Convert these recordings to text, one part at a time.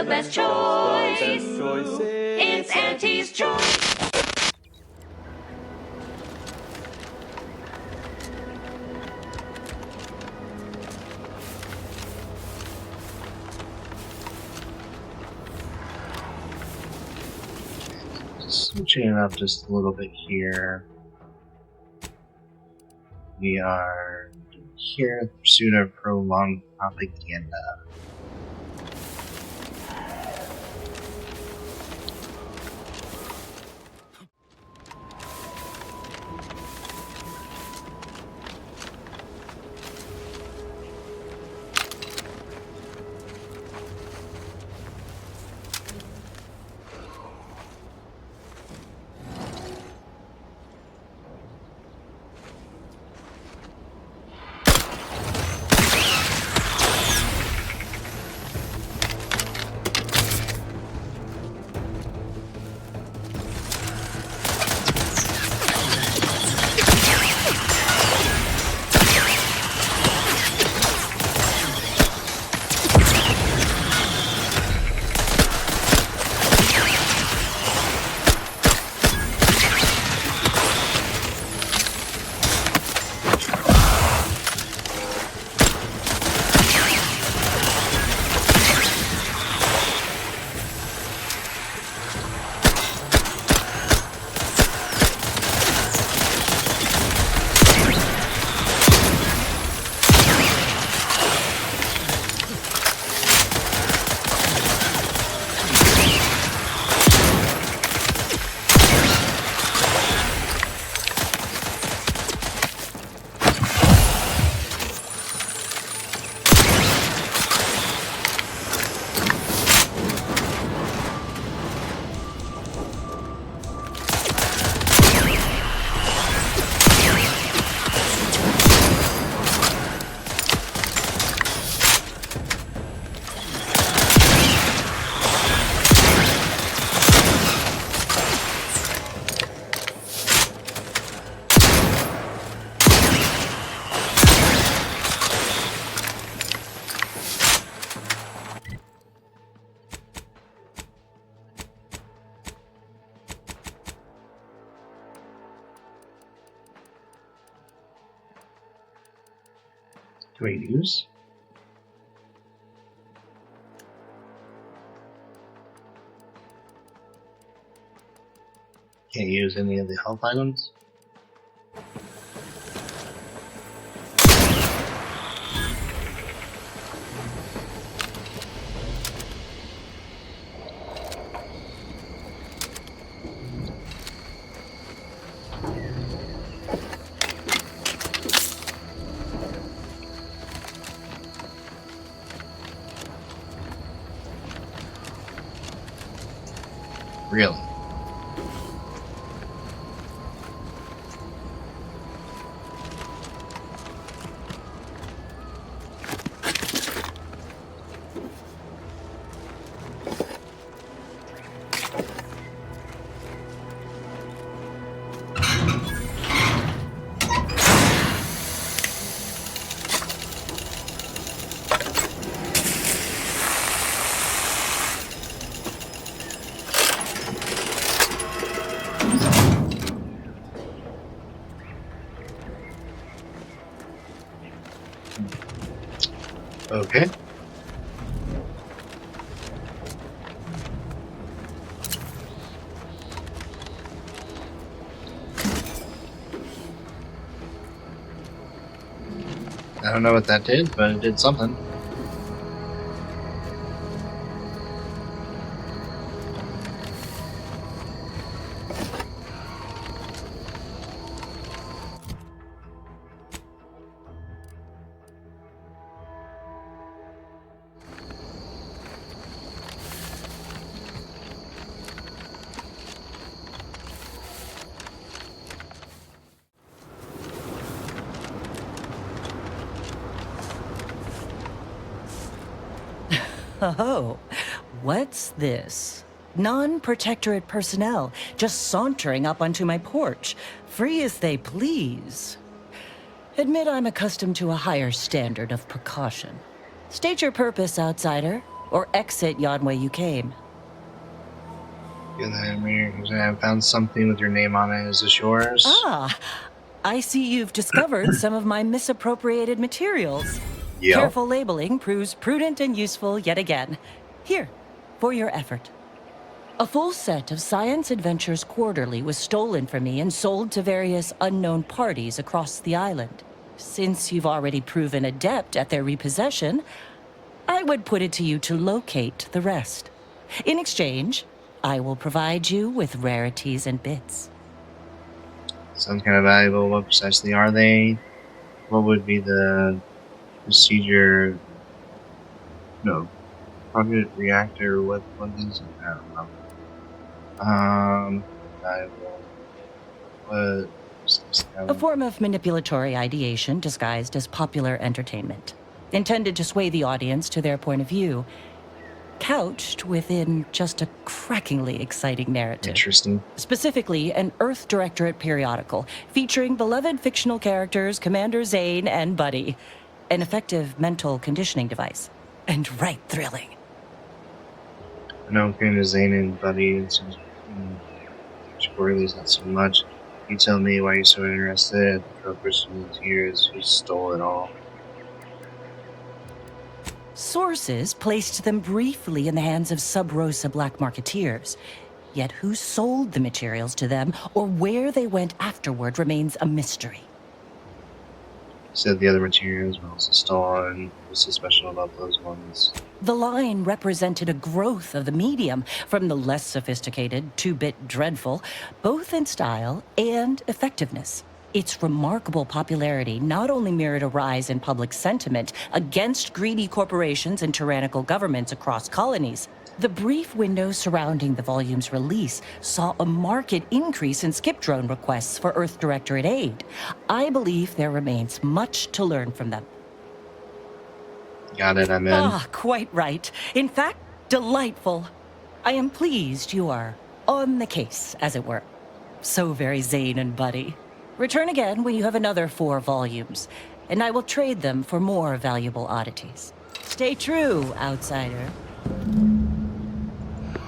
the best choice. It's Auntie's choice. Switching it up just a little bit here. We are here in pursuit of prolonged propaganda. Do I use? Can't use any of the health items? Really? Okay. I don't know what that did, but it did something. Oh, what's this? Non-protectorate personnel just sauntering up onto my porch, free as they please. Admit I'm accustomed to a higher standard of precaution. State your purpose, outsider. or exit yon way you came. Good night, I found something with your name on it. Is this yours? Ah, I see you've discovered some of my misappropriated materials. Yep. Careful labeling proves prudent and useful yet again. Here, for your effort. A full set of Science Adventures Quarterly was stolen from me and sold to various unknown parties across the island. Since you've already proven adept at their repossession, I would put it to you to locate the rest. In exchange, I will provide you with rarities and bits. Sounds kind of valuable. What precisely are they? What would be the procedure? No. Rocket reactor, what is it? I don't know. Valuable. What? A form of manipulatory ideation disguised as popular entertainment, intended to sway the audience to their point of view, couched within just a crackingly exciting narrative. Interesting. Specifically, an Earth Directorate periodical featuring beloved fictional characters Commander Zane and Buddy. An effective mental conditioning device. And right thrilling. I know Commander Zane and Buddy, it seems Quarterly's not so much. You tell me why you're so interested. The person here is who stole it all. Sources placed them briefly in the hands of sub-Rosa black marketeers. Yet who sold the materials to them or where they went afterward remains a mystery. You said the other materials were also stolen. What's so special about those ones? The line represented a growth of the medium, from the less sophisticated 2-bit dreadful, both in style and effectiveness. Its remarkable popularity not only mirrored a rise in public sentiment against greedy corporations and tyrannical governments across colonies. The brief window surrounding the volume's release saw a marked increase in skip drone requests for Earth Directorate aid. I believe there remains much to learn from them. Got it, I'm in. Ah, quite right. In fact, delightful. I am pleased you are on the case, as it were. So very Zane and Buddy. Return again when you have another 4 volumes, and I will trade them for more valuable oddities. Stay true, outsider.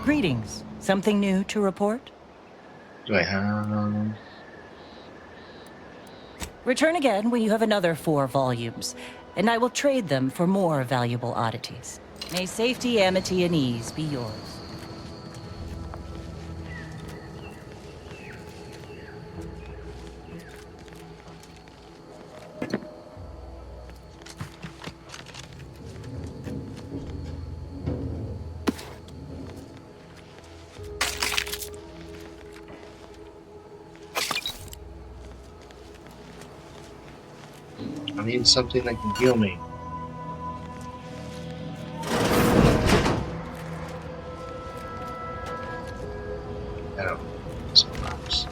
Greetings. Something new to report? Do I have... Return again when you have another 4 volumes, and I will trade them for more valuable oddities. May safety, amity, and ease be yours. I need something that can heal me. I don't know. Some rocks.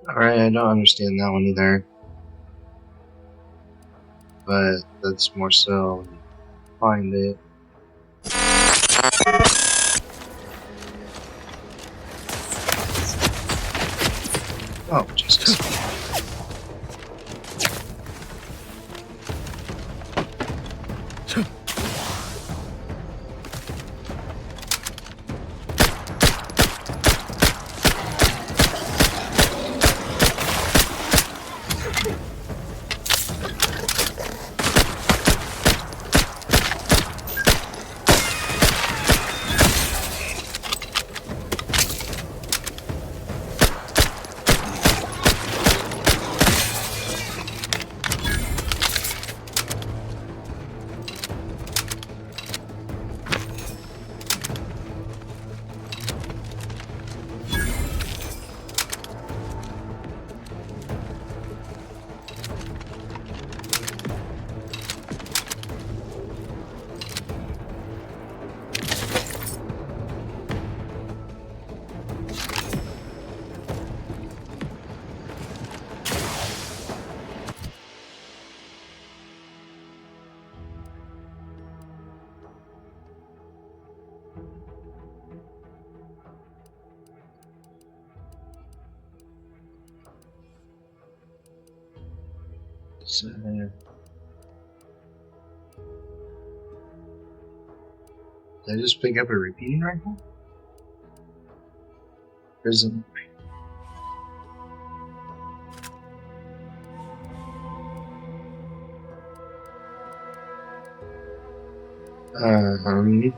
Alright, I don't understand that one either. But that's more so find it. Oh, Jesus. So, did I just pick up a repeating rifle? Prison. Um.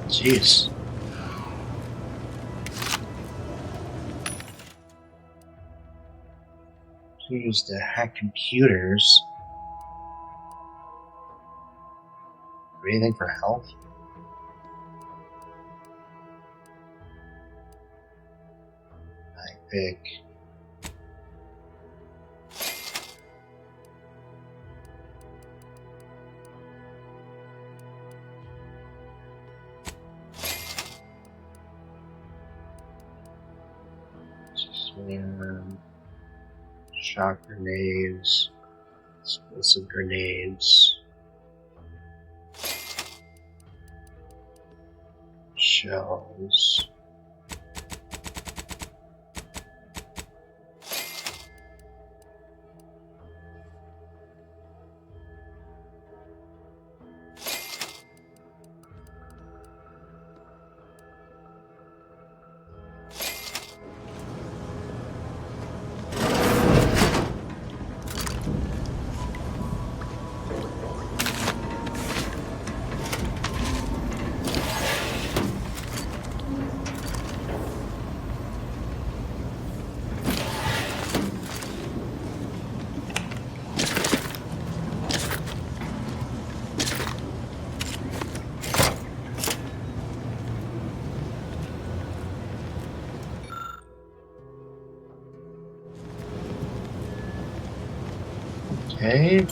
Jeez. Used to hack computers. Anything for health? I pick. Shock grenades, explosive grenades, shells. Okay.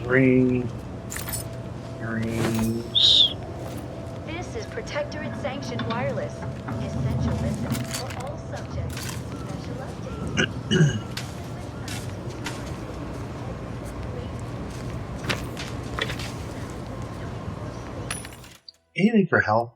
Ring. Earrings. This is Protectorate Sanctioned Wireless. Essential listen for all subjects. Special update. Anything for health?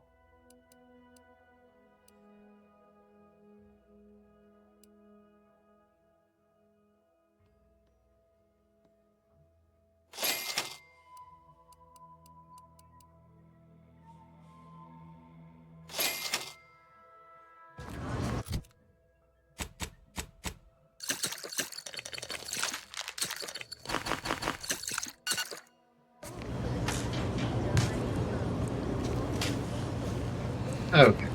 Okay.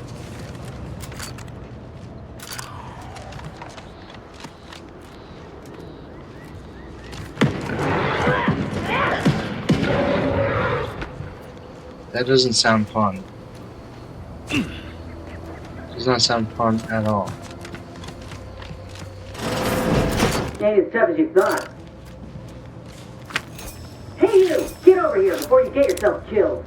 That doesn't sound fun. Does not sound fun at all. Ain't as tough as you thought. Hey you! Get over here before you get yourself killed.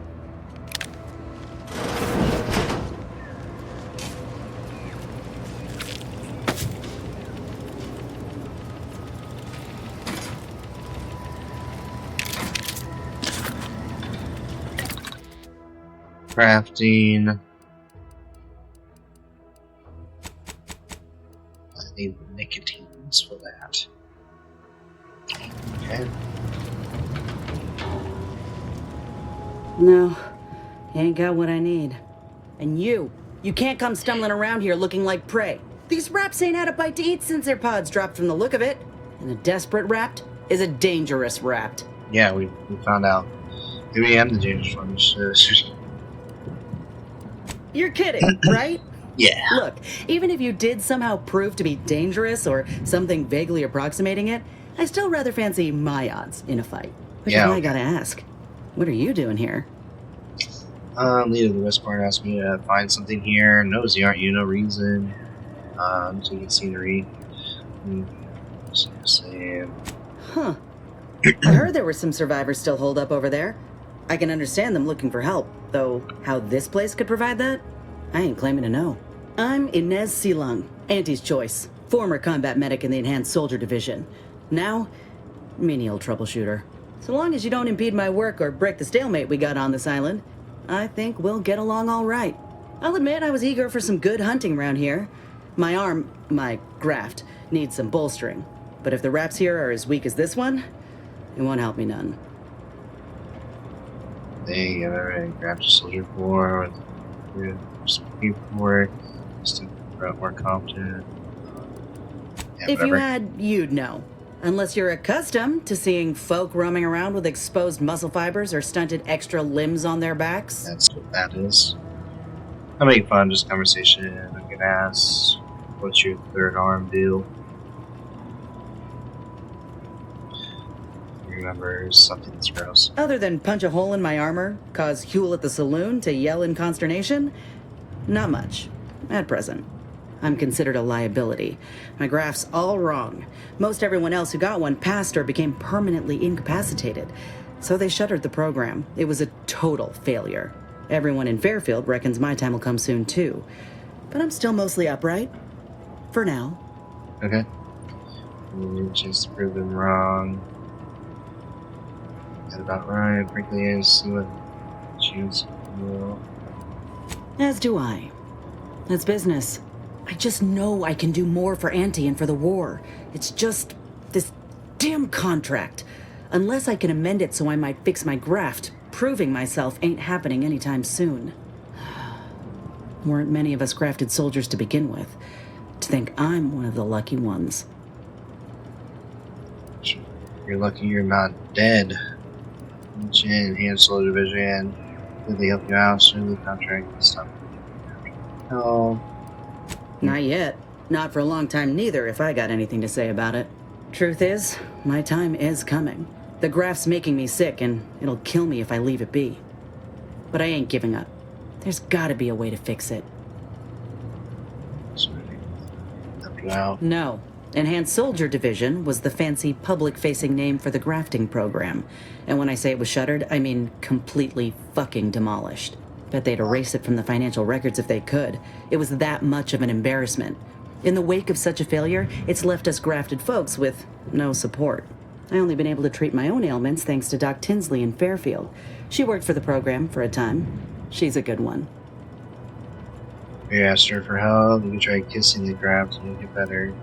Crafting. I need nicotines for that. Okay. No, you ain't got what I need. And you can't come stumbling around here looking like prey. These raps ain't had a bite to eat since their pods dropped from the look of it. And a desperate rapt is a dangerous rapt. Yeah, we found out. Maybe I am the dangerous one. You're kidding, right? Yeah. Look, even if you did somehow prove to be dangerous or something vaguely approximating it, I still rather fancy my odds in a fight. Which is why I gotta ask, what are you doing here? Leader of the West Part asked me to find something here. Nosy, aren't you? No reason. Taking scenery. Same. Huh. I heard there were some survivors still holed up over there. I can understand them looking for help, though how this place could provide that, I ain't claiming to know. I'm Inez Silung, Auntie's choice, former combat medic in the Enhanced Soldier Division. Now, menial troubleshooter. So long as you don't impede my work or break the stalemate we got on this island, I think we'll get along all right. I'll admit I was eager for some good hunting around here. My arm, my graft, needs some bolstering. But if the raps here are as weak as this one, it won't help me none. They already grabbed a soldier for paperwork, just to grow more confident. If you had, you'd know. Unless you're accustomed to seeing folk roaming around with exposed muscle fibers or stunted extra limbs on their backs. That's what that is. I'll make fun, just conversation. I'm gonna ask, what's your third arm do? Remember something that's gross. Other than punch a hole in my armor, cause Huel at the saloon to yell in consternation? Not much, at present. I'm considered a liability. My graph's all wrong. Most everyone else who got one passed or became permanently incapacitated. So they shuttered the program. It was a total failure. Everyone in Fairfield reckons my time will come soon too. But I'm still mostly upright. For now. Okay. Just prove them wrong. That about right. Frankly, is see what choose will. As do I. It's business. I just know I can do more for Auntie and for the war. It's just this damn contract. Unless I can amend it so I might fix my graft, proving myself ain't happening anytime soon. Weren't many of us grafted soldiers to begin with. To think I'm one of the lucky ones. You're lucky you're not dead. Enhanced Soldier Division. Did they help you out? Certainly contract and stuff. No. Not yet. Not for a long time neither, if I got anything to say about it. Truth is, my time is coming. The graft's making me sick, and it'll kill me if I leave it be. But I ain't giving up. There's gotta be a way to fix it. Sorry. Help you out. No. Enhanced Soldier Division was the fancy public-facing name for the grafting program. And when I say it was shuttered, I mean completely fucking demolished. Bet they'd erase it from the financial records if they could. It was that much of an embarrassment. In the wake of such a failure, it's left us grafted folks with no support. I only been able to treat my own ailments thanks to Doc Tinsley in Fairfield. She worked for the program for a time. She's a good one. You asked her for help. You can try kissing the graft to make it better.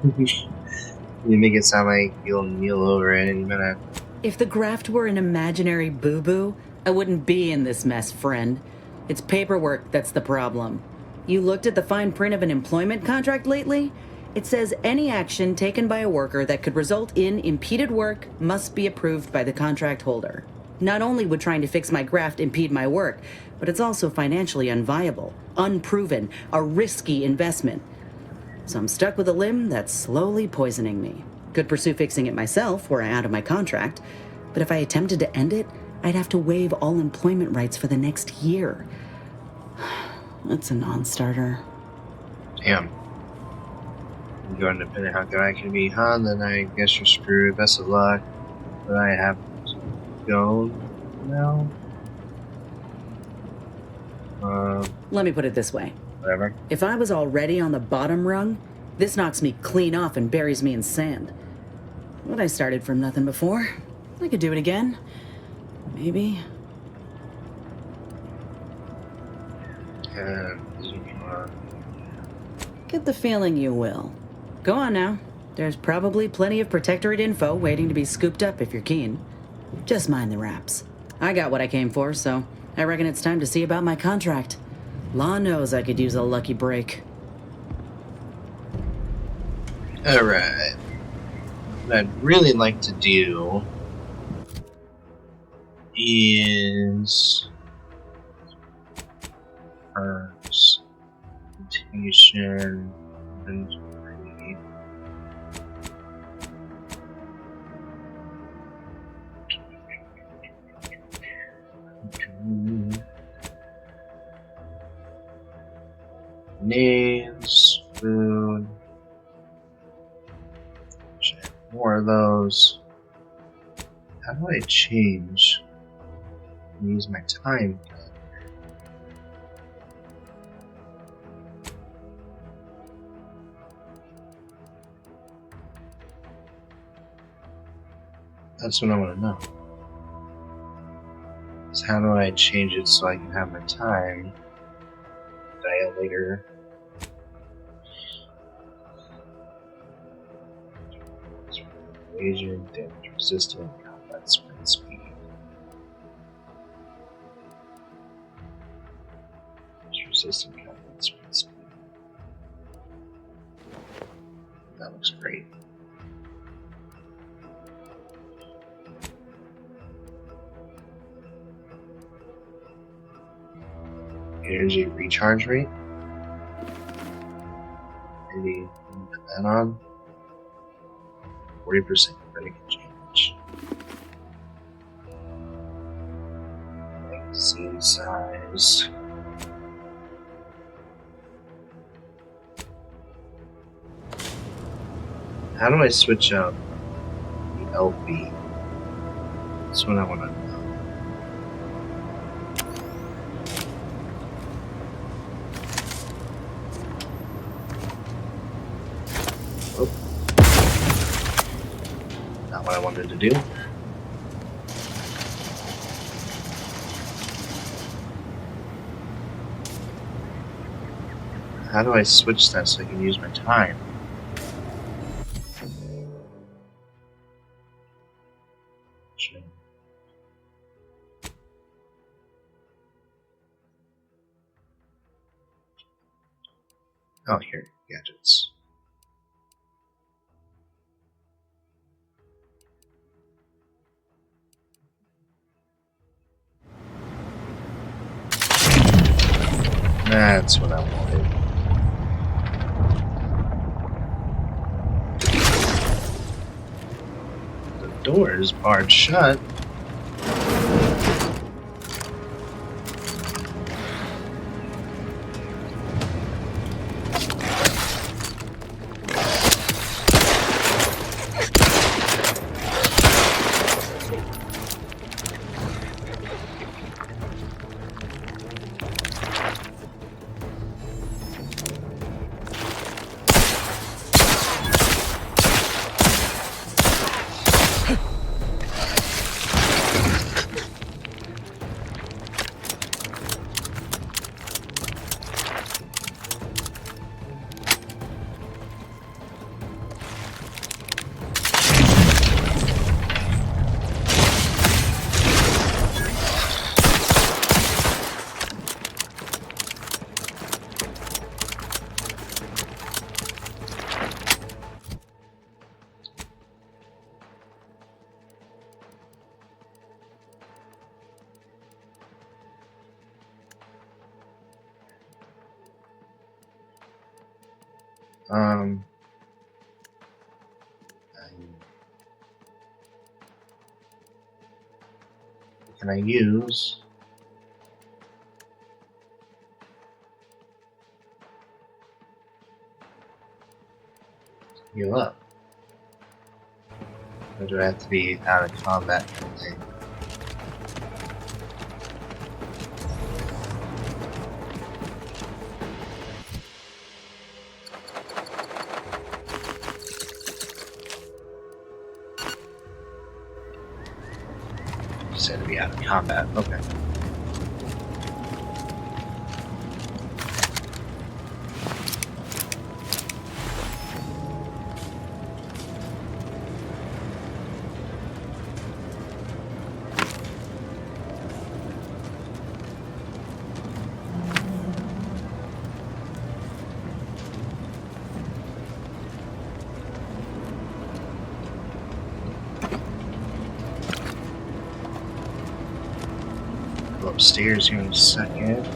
You make it sound like you'll kneel over it any minute. If the graft were an imaginary boo-boo, I wouldn't be in this mess, friend. It's paperwork that's the problem. You looked at the fine print of an employment contract lately? It says any action taken by a worker that could result in impeded work must be approved by the contract holder. Not only would trying to fix my graft impede my work, but it's also financially unviable, unproven, a risky investment. So I'm stuck with a limb that's slowly poisoning me. Could pursue fixing it myself were I out of my contract, but if I attempted to end it, I'd have to waive all employment rights for the next year. That's a non-starter. Damn. You go independent, how good I can be, huh? Then I guess you're screwed. Best of luck. But I have to go now? Let me put it this way. Whatever. If I was already on the bottom rung, this knocks me clean off and buries me in sand. But I started from nothing before. I could do it again. Maybe. Get the feeling you will. Go on now. There's probably plenty of Protectorate info waiting to be scooped up if you're keen. Just mind the wraps. I got what I came for, so I reckon it's time to see about my contract. Law knows I could use a lucky break. Alright. What I'd really like to do is presentation inventory. Names, food. More of those. How do I change and use my time? That's what I want to know. Is how do I change it so I can have my time dial later? Evasion, damage resistant, combat sprint speed. Damage resistant, combat sprint speed. That looks great. Energy recharge rate. Maybe put that on. 40% critical damage. Magazine size. How do I switch up the LB? That's what I want to know. Not what I wanted to do. How do I switch that so I can use my time? Oh, here, gadgets. That's what I wanted. The door is barred shut. can I use? Heal up. Or do I have to be out of combat kind of thing? Just had to be out of combat. Okay. Go upstairs here in a second.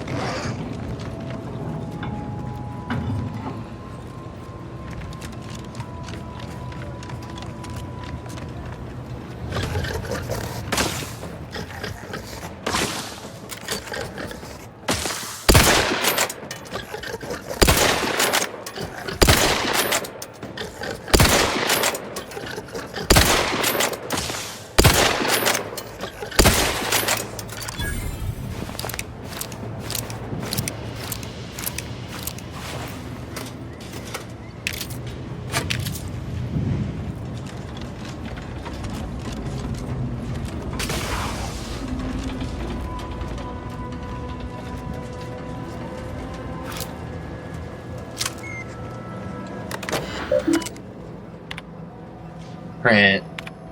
Print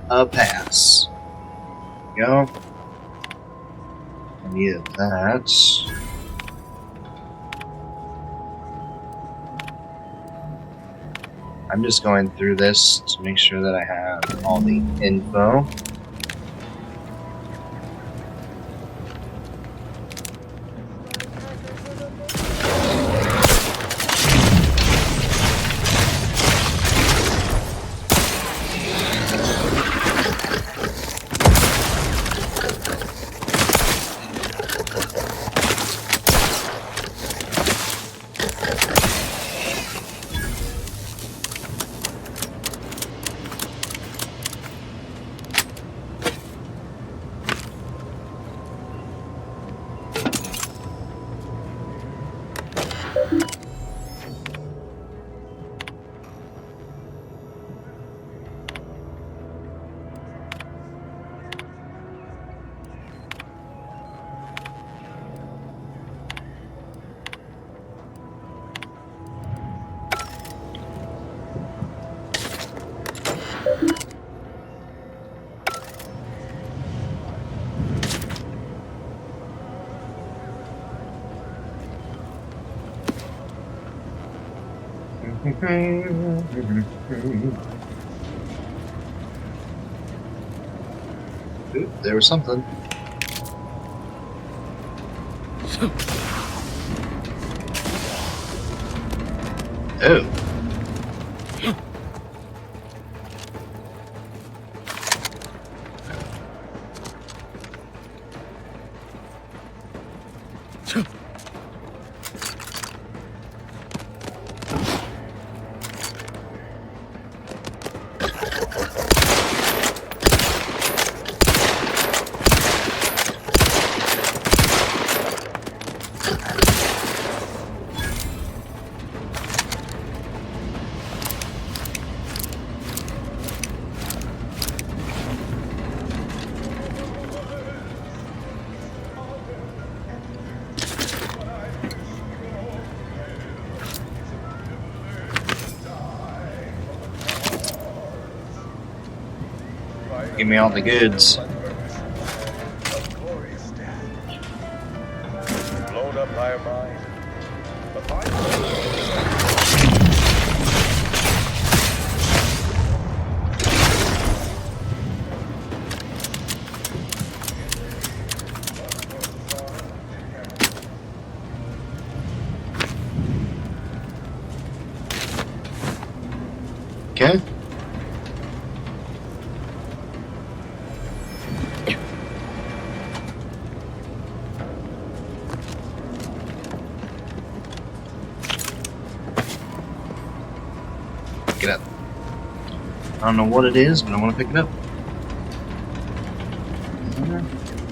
a pass. Go. I needed that. I'm just going through this to make sure that I have all the info. Ooh, there was something. Oh. Give me all the goods. Blown up by a mine. Okay. I don't know what it is, but I want to pick it up.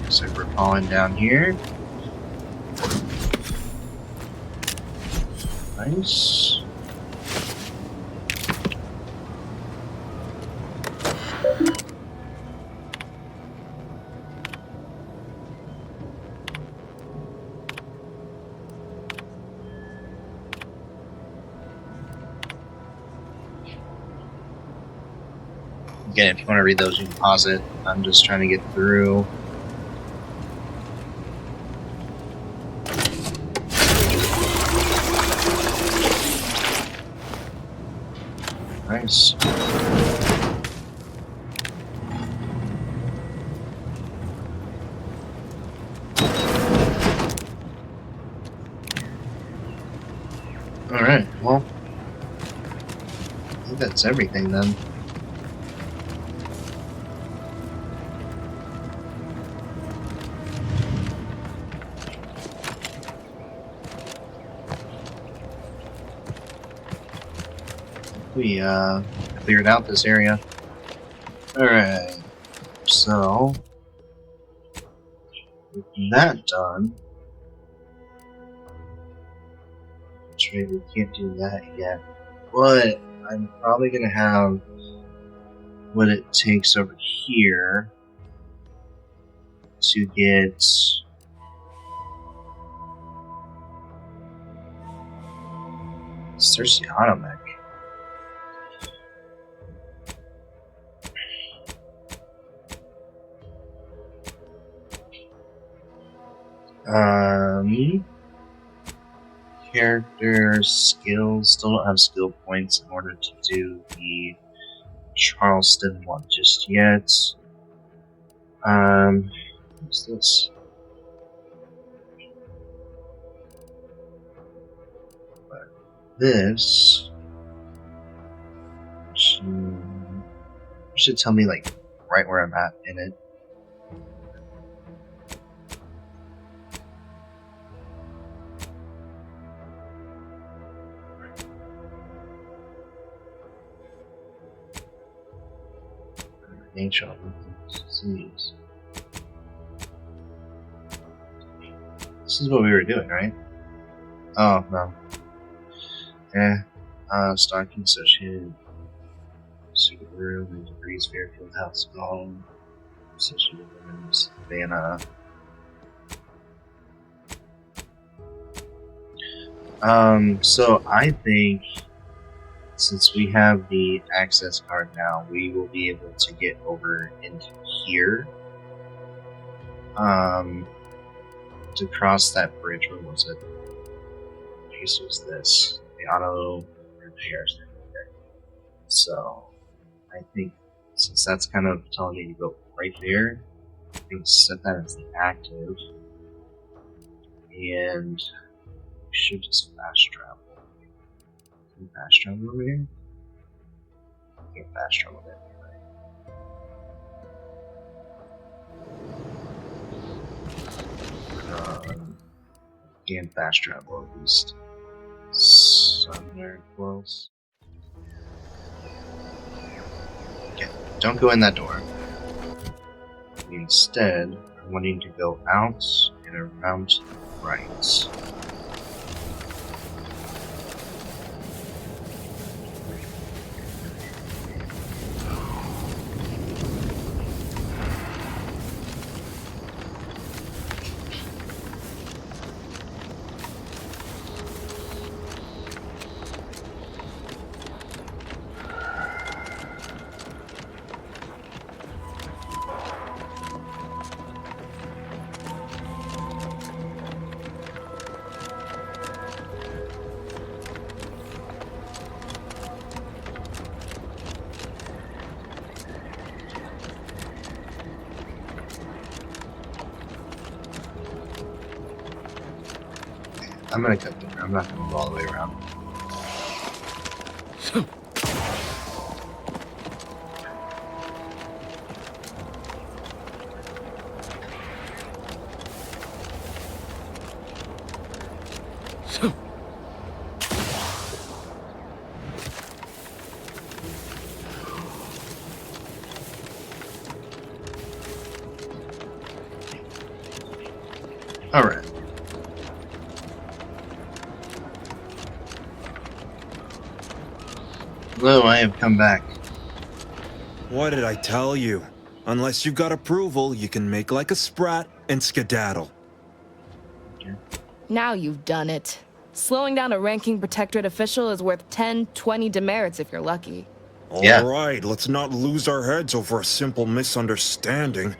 Looks like we're falling down here. Nice. Again, if you want to read those, you can pause it. I'm just trying to get through. Nice. Alright, well, I think that's everything then. We cleared out this area. Alright, so with that done, trade, we can't do that yet, but I'm probably gonna have what it takes over here to get search the automech. Character skills, still don't have skill points in order to do the Charleston one just yet. What's this? But this should tell me like right where I'm at in it. Nature of disease. This is what we were doing, right? Oh, no. Stocking associated super room and degrees Fairfield House Golem associated women's Savannah. So I think since we have the access card now, we will be able to get over into here. To cross that bridge, where was it? I guess it was this. The auto repairs. So, I think since that's kind of telling me to go right there, I think set that as the active. And we should just fast travel. Can we fast travel over here? Can't fast travel there. Can fast travel at least somewhere close. Okay, don't go in that door. Instead, I'm wanting to go out and around to the right. I'm gonna cut the. I'm not gonna go all the way around. Alright. Hello, I have come back. What did I tell you? Unless you've got approval, you can make like a sprat and skedaddle. Now you've done it. Slowing down a ranking protectorate official is worth 10, 20 demerits if you're lucky. Yeah. Alright, let's not lose our heads over a simple misunderstanding.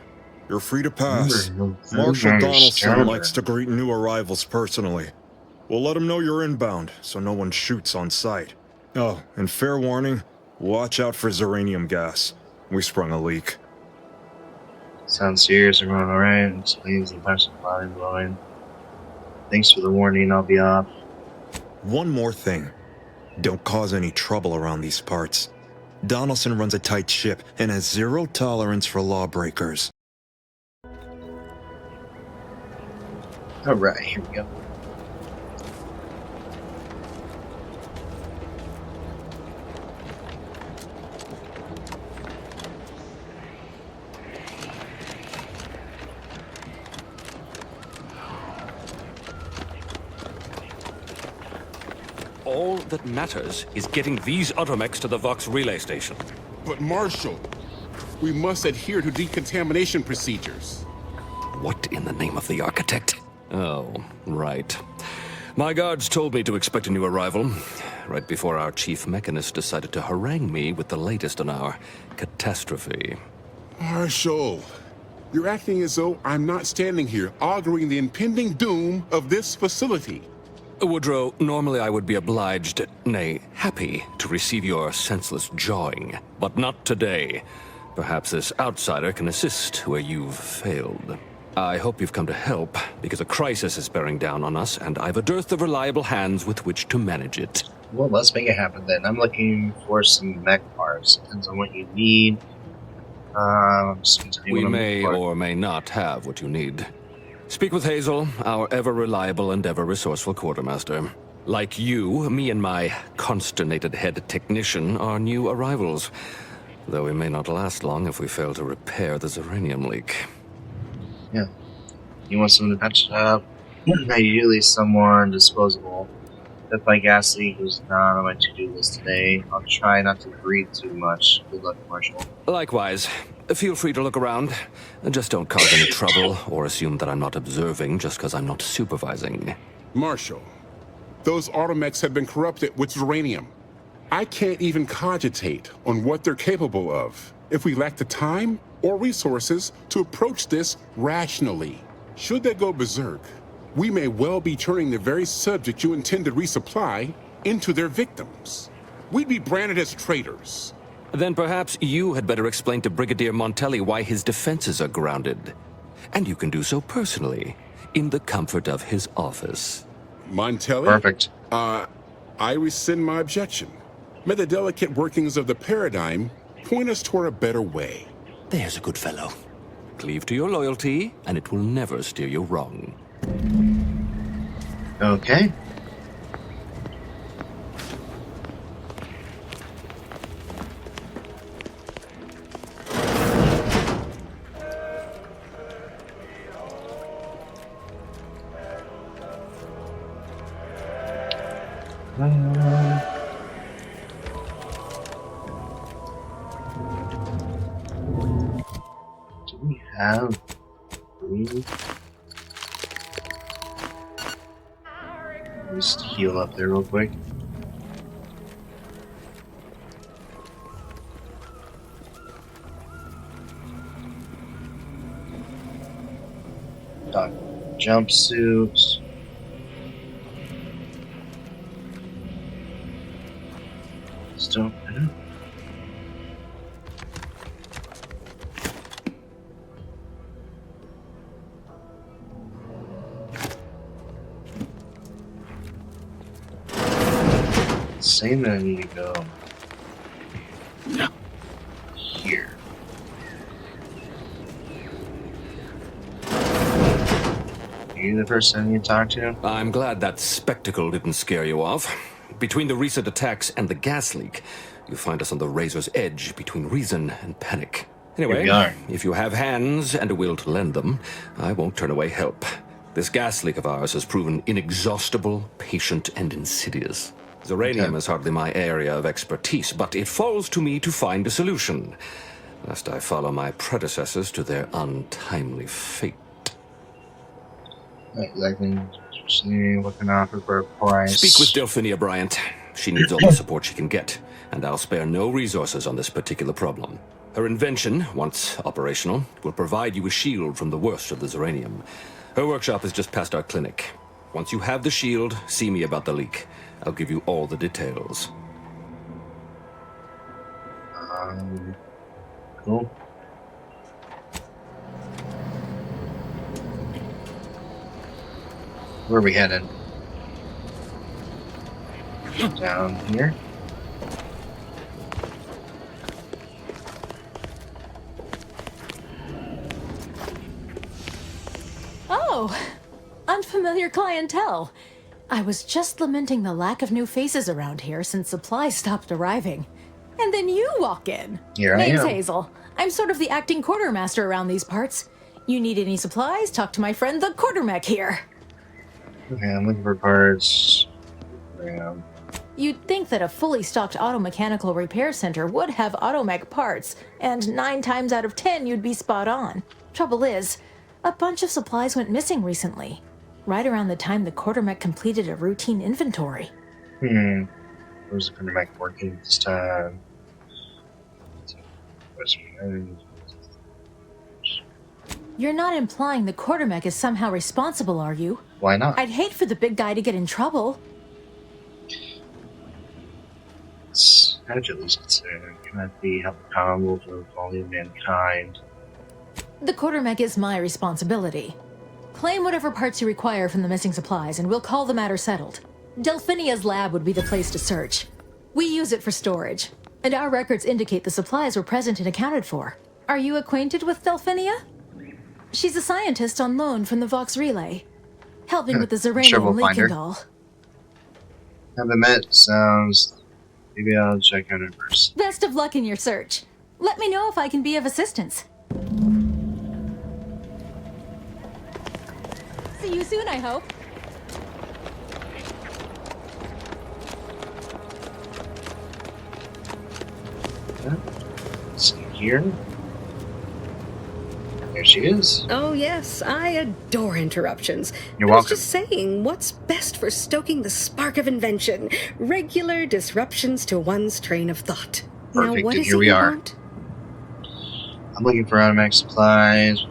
You're free to pass. Marshal Donaldson likes to greet new arrivals personally. We'll let him know you're inbound, so no one shoots on sight. Oh, and fair warning, watch out for Zeranium gas. We sprung a leak. Sounds serious, everyone, alright? Explains the person body blowing. Thanks for the warning, I'll be off. One more thing. Don't cause any trouble around these parts. Donaldson runs a tight ship and has zero tolerance for lawbreakers. Alright, here we go. All that matters is getting these automechs to the Vox relay station. But Marshal, we must adhere to decontamination procedures. What in the name of the architect? Oh, right. My guards told me to expect a new arrival, right before our chief mechanist decided to harangue me with the latest on our catastrophe. Marshal, you're acting as though I'm not standing here auguring the impending doom of this facility. Woodrow, normally I would be obliged, nay, happy, to receive your senseless jawing, but not today. Perhaps this outsider can assist where you've failed. I hope you've come to help, because a crisis is bearing down on us, and I've a dearth of reliable hands with which to manage it. Well, let's make it happen then. I'm looking for some mech parts. Depends on what you need. I'm just gonna tell you We what I'm may looking for. or may not have what you need. Speak with Hazel, our ever-reliable and ever-resourceful quartermaster. Like you, me and my consternated head technician are new arrivals, though we may not last long if we fail to repair the Zeranium leak. Yeah. You want someone to patch it up? Ideally someone disposable. If my gas leak was not on my to-do list today, I'll try not to breathe too much. Good luck, Marshal. Likewise. Feel free to look around. Just don't cause any trouble or assume that I'm not observing just because I'm not supervising. Marshal, those automechs have been corrupted with uranium. I can't even cogitate on what they're capable of if we lack the time or resources to approach this rationally. Should they go berserk, we may well be turning the very subject you intend to resupply into their victims. We'd be branded as traitors. Then perhaps you had better explain to Brigadier Montelli why his defenses are grounded. And you can do so personally, in the comfort of his office. Montelli? Perfect. I rescind my objection. May the delicate workings of the paradigm point us toward a better way. There's a good fellow. Cleave to your loyalty, and it will never steer you wrong. Okay. Do we have food? Just heal up there real quick. Got jumpsuits. Still. Saying that I need to go here. Are you the person I need to talk to? I'm glad that spectacle didn't scare you off. Between the recent attacks and the gas leak, you find us on the razor's edge between reason and panic. Here Anyway, we are. if you have hands and a will to lend them, I won't turn away help. This gas leak of ours has proven inexhaustible, patient, and insidious. Zeranium is hardly my area of expertise, but it falls to me to find a solution, lest I follow my predecessors to their untimely fate. Exactly. What can I offer for a price? Speak with Delphinia Bryant. She needs all the support she can get, and I'll spare no resources on this particular problem. Her invention, once operational, will provide you a shield from the worst of the Zeranium. Her workshop is just past our clinic. Once you have the shield, see me about the leak. I'll give you all the details. Cool. Where are we headed? Down here. Oh, unfamiliar clientele. I was just lamenting the lack of new faces around here since supplies stopped arriving. And then you walk in. Here I Name's am. Hazel. I'm sort of the acting quartermaster around these parts. You need any supplies? Talk to my friend the quartermech here. Okay, I'm looking for parts. Yeah. You'd think that a fully stocked auto-mechanical repair center would have automech parts, and 9 times out of 10 you'd be spot on. Trouble is, a bunch of supplies went missing recently, right around the time the quartermech completed a routine inventory. Where's the quarterback working this time? You're not implying the quartermech is somehow responsible, are you? Why not? I'd hate for the big guy to get in trouble. How did you at least consider? Can that be held accountable for the folly of mankind? The quartermech is my responsibility. Claim whatever parts you require from the missing supplies, and we'll call the matter settled. Delphinia's lab would be the place to search. We use it for storage, and our records indicate the supplies were present and accounted for. Are you acquainted with Delphinia? She's a scientist on loan from the Vox Relay, helping with the Zeranium leak and all. Haven't met, sounds... Maybe I'll check out it first. Best of luck in your search. Let me know if I can be of assistance. See you soon, I hope. Let's see here. There she is. Oh, yes, I adore interruptions. You're I was welcome. just saying, what's best for stoking the spark of invention? Regular disruptions to one's train of thought. Now, Perfect, what and is here it we you are. want? I'm looking for automatic supplies.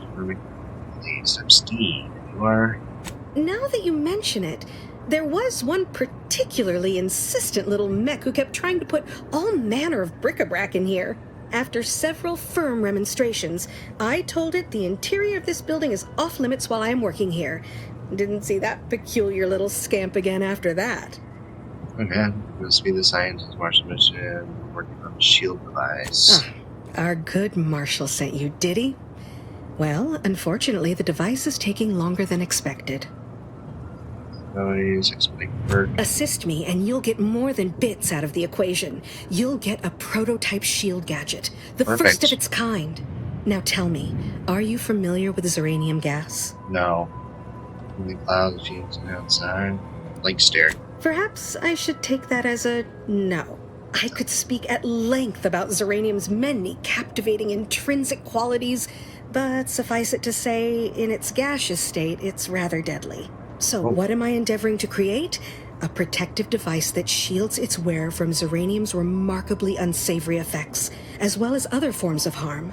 Please, I'm Steve. You are? Now that you mention it, there was one particularly insistent little mech who kept trying to put all manner of bric-a-brac in here. After several firm remonstrations, I told it the interior of this building is off limits while I am working here. Didn't see that peculiar little scamp again after that. Okay. Must be the scientist Martian mission working on the shield device. Our good Marshall sent you, did he? Well, unfortunately, the device is taking longer than expected. Noise, expediting work. Assist me, and you'll get more than bits out of the equation. You'll get a prototype shield gadget, the Perfect. first of its kind. Now tell me, are you familiar with Zeranium gas? No. Only clouds, fumes, and outside. Blank stare. Perhaps I should take that as a no. I could speak at length about Zeranium's many captivating intrinsic qualities, but suffice it to say, in its gaseous state, it's rather deadly. So what am I endeavoring to create? A protective device that shields its wearer from Zeranium's remarkably unsavory effects, as well as other forms of harm.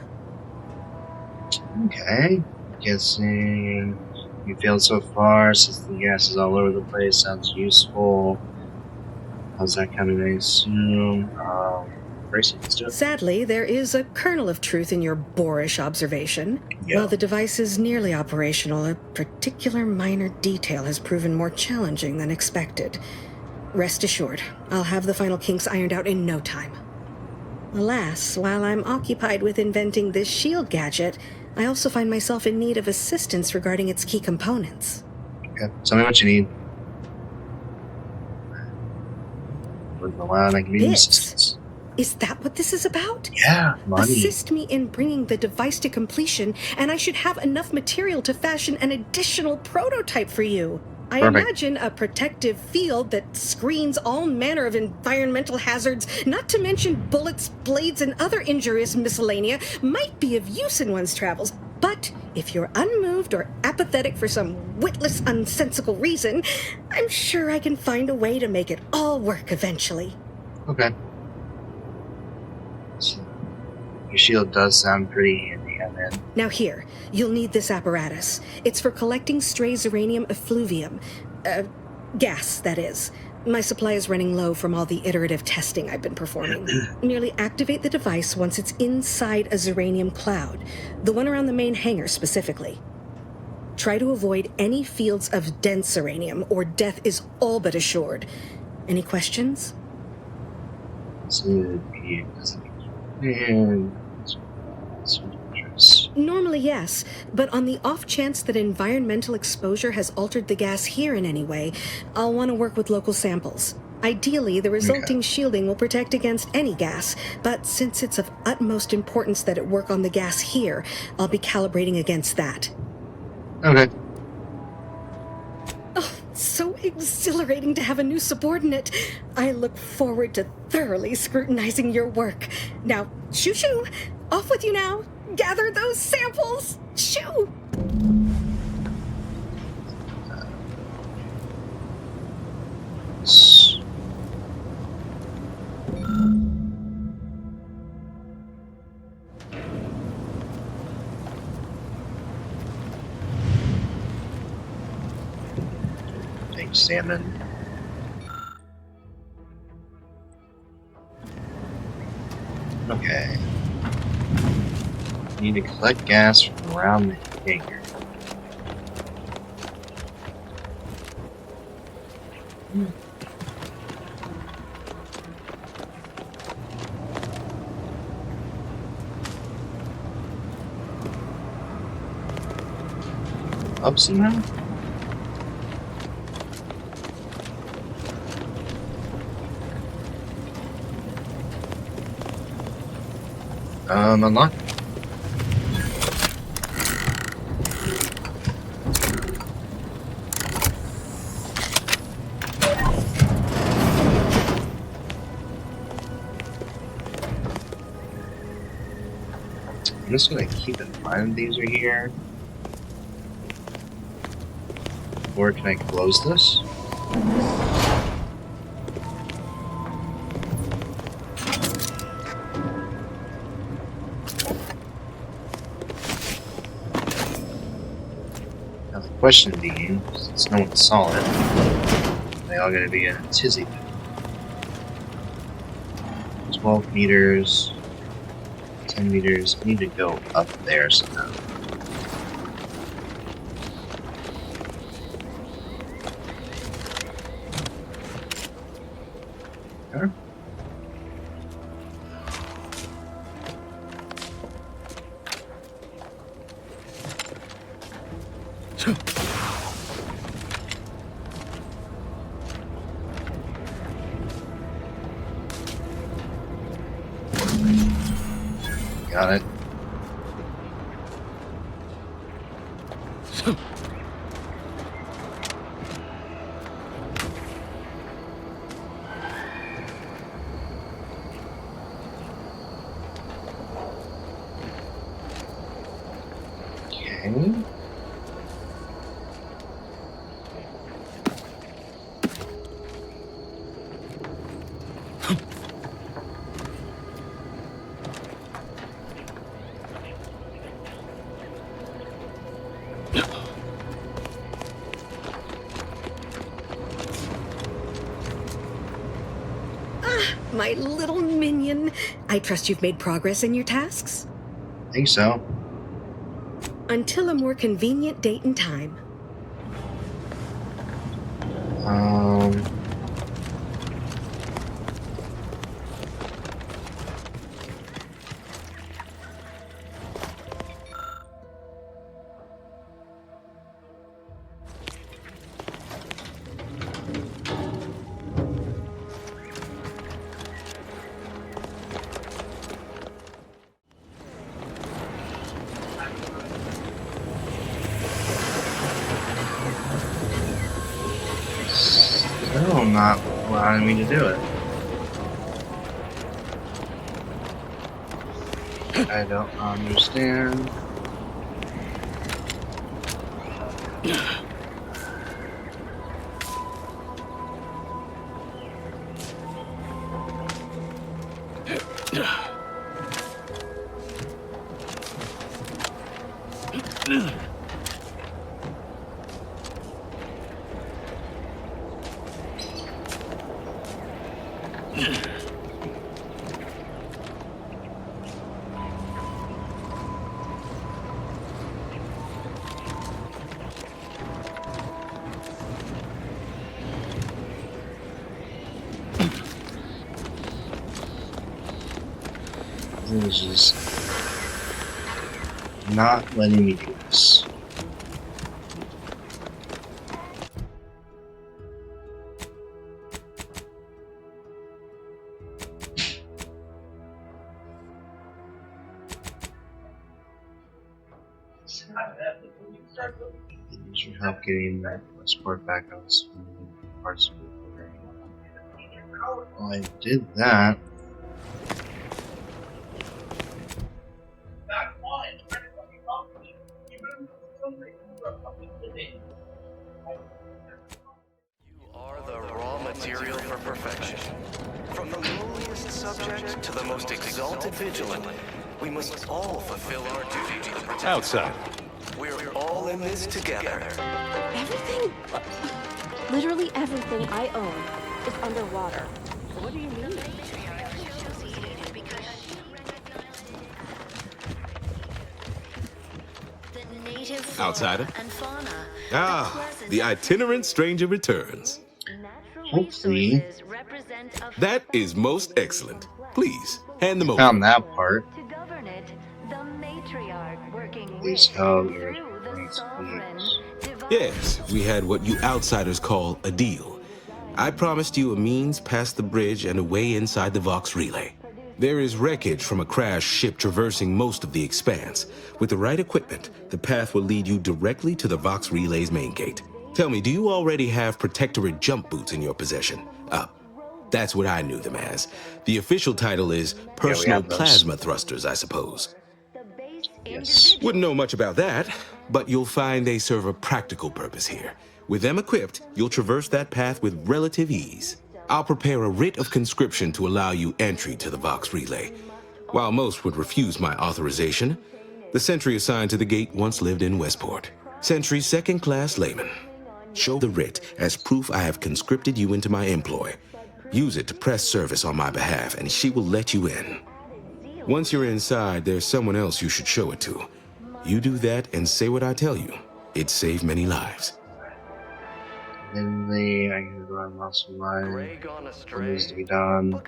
Okay. Guessing you failed so far since the gas is all over the place. Sounds useful. How's that coming, I assume? Bracing, let's do it. Sadly, there is a kernel of truth in your boorish observation. Yeah. While the device is nearly operational, a particular minor detail has proven more challenging than expected. Rest assured, I'll have the final kinks ironed out in no time. Alas, while I'm occupied with inventing this shield gadget, I also find myself in need of assistance regarding its key components. Okay. Tell me what you need. Working a while, I can need Bits. assistance. Is that what this is about? Yeah, money. Assist me in bringing the device to completion, and I should have enough material to fashion an additional prototype for you. I Perfect. imagine a protective field that screens all manner of environmental hazards, not to mention bullets, blades, and other injurious miscellanea, might be of use in one's travels. But if you're unmoved or apathetic for some witless, unsensical reason, I'm sure I can find a way to make it all work eventually. Okay. So, your shield does sound pretty handy, and then. Now here, you'll need this apparatus. It's for collecting stray uranium effluvium. Gas, that is. My supply is running low from all the iterative testing I've been performing. Merely activate the device once it's inside a uranium cloud, the one around the main hangar specifically. Try to avoid any fields of dense uranium, or death is all but assured. Any questions? Normally, yes, but on the off chance that environmental exposure has altered the gas here in any way, I'll want to work with local samples. Ideally, the resulting shielding will protect against any gas, but since it's of utmost importance that it work on the gas here, I'll be calibrating against that. Okay. Oh, so exhilarating to have a new subordinate. I look forward to thoroughly scrutinizing your work. Now, shoo-shoo! Off with you now! Gather those samples! Shoo! Big salmon. Okay. Need to collect gas from around the hangar. Up somehow? Unlock. I'm just gonna keep in mind these are here. Or can I close this? Now the question being, since no one saw it, they all gotta be in a tizzy. 12 meters. 10 meters. I need to go up there somehow. Okay. Got it. Okay. My little minion. I trust you've made progress in your tasks? I think so. Until a more convenient date and time. still not allowing me to do it. I don't understand. It was just not letting me do this. It should help getting that support back on some parts of it. Well, I did that. You are the raw material for perfection. From the lowliest subject to the most exalted vigilant, we must all fulfill our duty to the protector. Outside. We're all in this together. Everything, literally everything I own is underwater. What do you mean? Outsider. Ah, the itinerant stranger returns. Hopefully. That is most excellent. Please, hand them over. Found that part. Please help your Yes, we had what you outsiders call a deal. I promised you a means past the bridge and a way inside the Vox relay. There is wreckage from a crashed ship traversing most of the expanse. With the right equipment, the path will lead you directly to the Vox relay's main gate. Tell me, do you already have Protectorate jump boots in your possession? That's what I knew them as. The official title is Personal Plasma Thrusters, I suppose. Yes. Wouldn't know much about that, but you'll find they serve a practical purpose here. With them equipped, you'll traverse that path with relative ease. I'll prepare a writ of conscription to allow you entry to the Vox relay. While most would refuse my authorization, the sentry assigned to the gate once lived in Westport. Sentry second-class layman. Show the writ as proof I have conscripted you into my employ. Use it to press service on my behalf, and she will let you in. Once you're inside, there's someone else you should show it to. You do that and say what I tell you. It'd save many lives. Then I can go on muscle line. What needs to be done?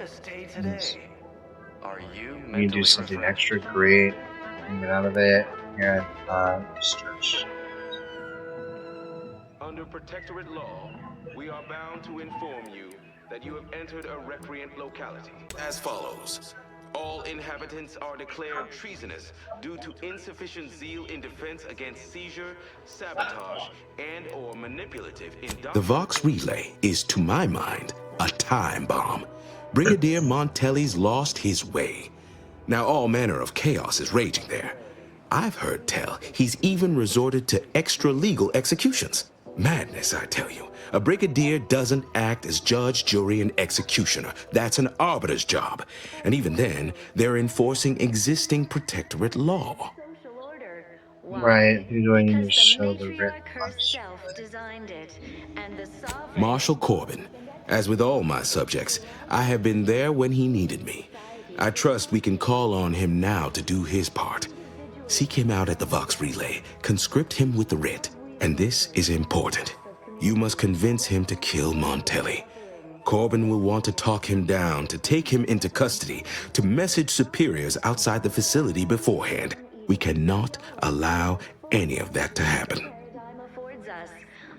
You can do something extra great and get out of it. Yeah, stretch. Under Protectorate law, we are bound to inform you that you have entered a recreant locality. As follows. All inhabitants are declared treasonous due to insufficient zeal in defense against seizure, sabotage, and/or manipulative The Vox relay is, to my mind, a time bomb. Brigadier Montelli's lost his way. Now all manner of chaos is raging there. I've heard tell he's even resorted to extra-legal executions. Madness, I tell you. A brigadier doesn't act as judge, jury, and executioner. That's an arbiter's job. And even then, they're enforcing existing Protectorate law. Right, who do I need to show the writ? Marshal Corbin. As with all my subjects, I have been there when he needed me. I trust we can call on him now to do his part. Seek him out at the Vox relay, conscript him with the writ. And this is important. You must convince him to kill Montelli. Corbin will want to talk him down, to take him into custody, to message superiors outside the facility beforehand. We cannot allow any of that to happen.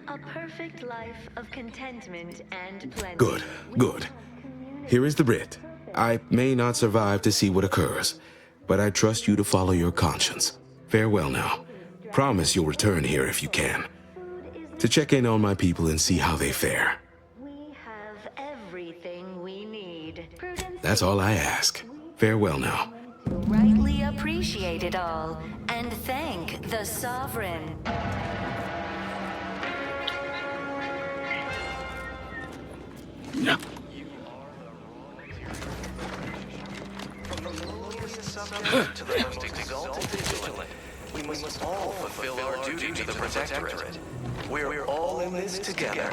A perfect life of contentment and plenty. Good, good. Here is the writ. I may not survive to see what occurs, but I trust you to follow your conscience. Farewell now. Promise you'll return here if you can, to check in on my people and see how they fare. That's all I ask. Farewell now. Rightly appreciate it all and thank the Sovereign. Yeah. To the most exalted vigilant, we must all fulfill our duty to the Protectorate. We're all in this together.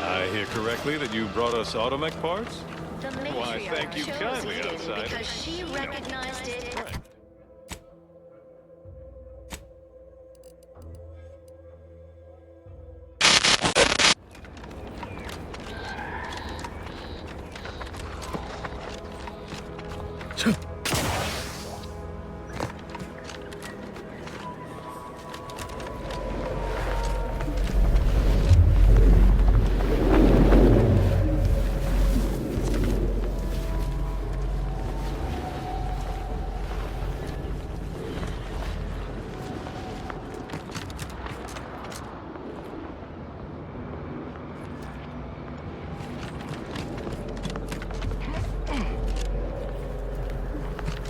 I hear correctly that you brought us automech parts? The Why, matriarch thank you chose kindly, Eden outsider. because she recognized it.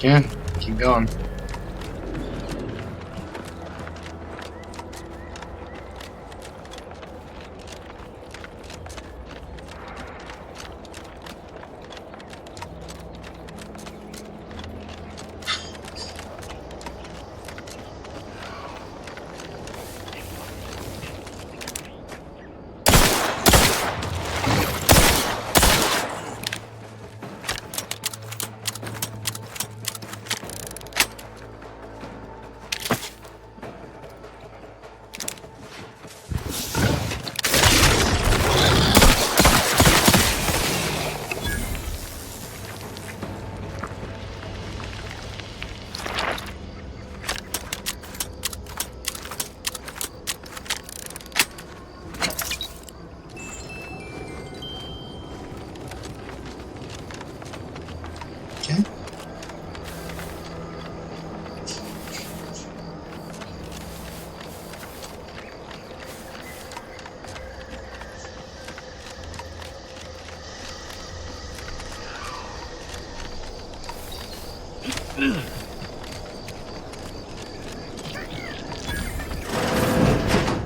Yeah, keep going.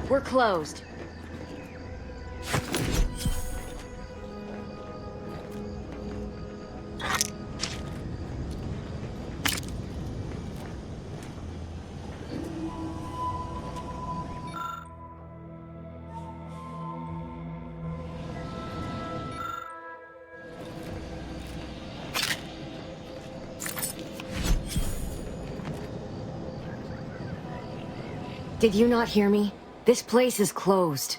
We're closed. Did you not hear me? This place is closed.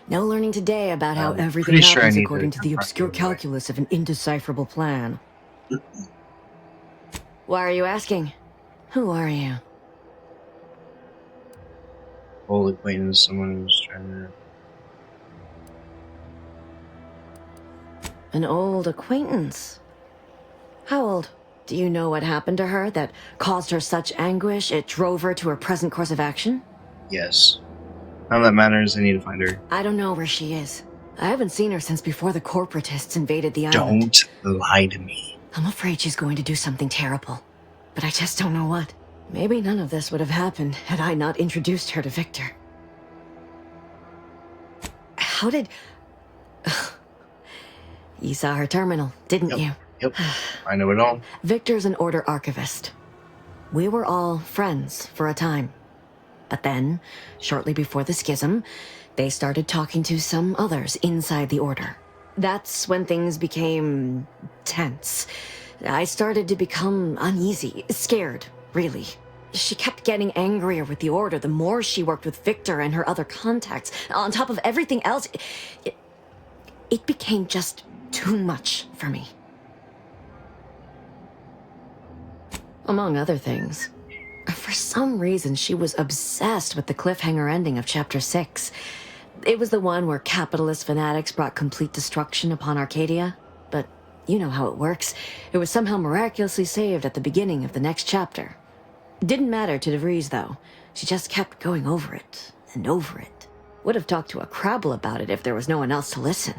No learning today about how everything pretty sure I happens need according to to the confront obscure you anyway. calculus of an indecipherable plan. Why are you asking? Who are you? Old acquaintance, someone who's trying to... An old acquaintance. How old? Do you know what happened to her that caused her such anguish it drove her to her present course of action? Yes. None of that matters, I need to find her. I don't know where she is. I haven't seen her since before the corporatists invaded the island. Don't lie to me. I'm afraid she's going to do something terrible. But I just don't know what. Maybe none of this would have happened had I not introduced her to Victor. How did... You saw her terminal, didn't you? Yep, I know it all. Victor's an Order archivist. We were all friends for a time. But then, shortly before the schism, they started talking to some others inside the Order. That's when things became tense. I started to become uneasy, scared, really. She kept getting angrier with the Order the more she worked with Victor and her other contacts. On top of everything else, it became just too much for me. Among other things, for some reason she was obsessed with the cliffhanger ending of Chapter 6. It was the one where capitalist fanatics brought complete destruction upon Arcadia. But you know how it works. It was somehow miraculously saved at the beginning of the next chapter. Didn't matter to DeVries, though. She just kept going over it and over it. Would have talked to a Crabble about it if there was no one else to listen.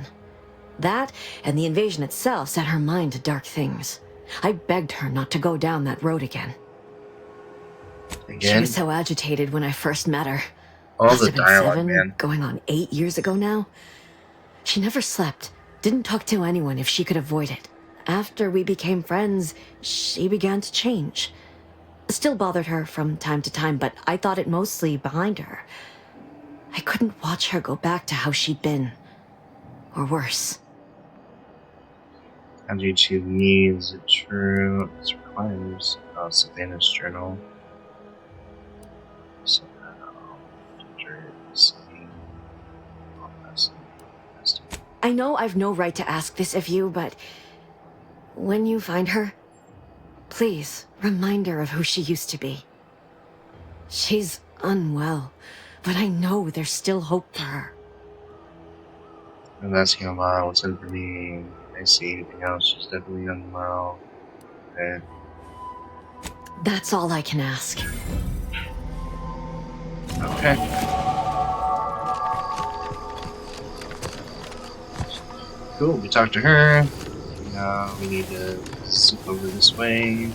That and the invasion itself set her mind to dark things. I begged her not to go down that road again. She was so agitated when I first met her. All Must the have been dialogue, 7, man. going on 8 years ago now. She never slept, didn't talk to anyone if she could avoid it. After we became friends, she began to change. Still bothered her from time to time, but I thought it mostly behind her. I couldn't watch her go back to how she'd been. Or worse. Pt.2 needs it true. It requires Savannah's journal. So, I know I've no right to ask this of you, but when you find her, please remind her of who she used to be. She's unwell, but I know there's still hope for her. I'm asking a lot. What's in for me? I see anything else? She's definitely unwell. Okay. That's all I can ask. Okay. Cool, we talked to her. Now we need to zip over this way.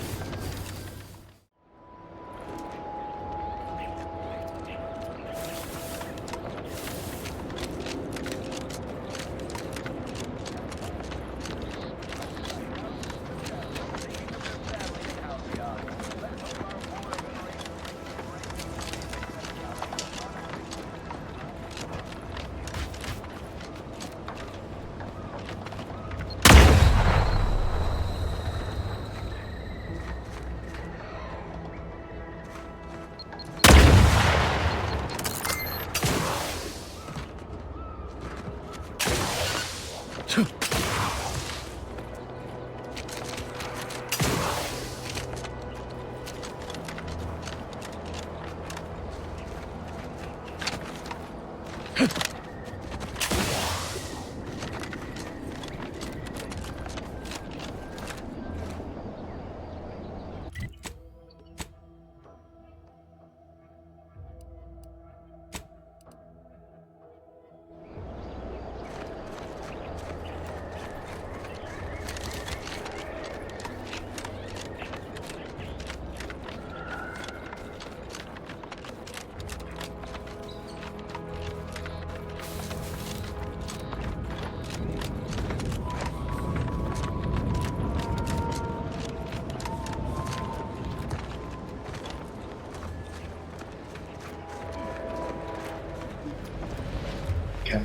Okay.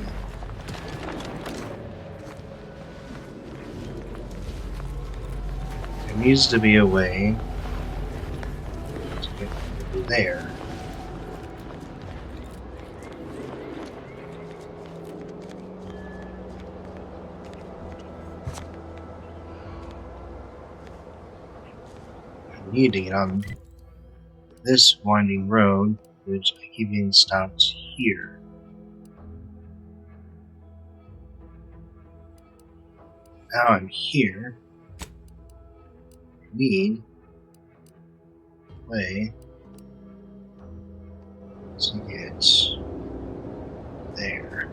There needs to be a way to get over there. I need to get on this winding road, which I keep getting stopped here. Now I'm here. I need a way to get there.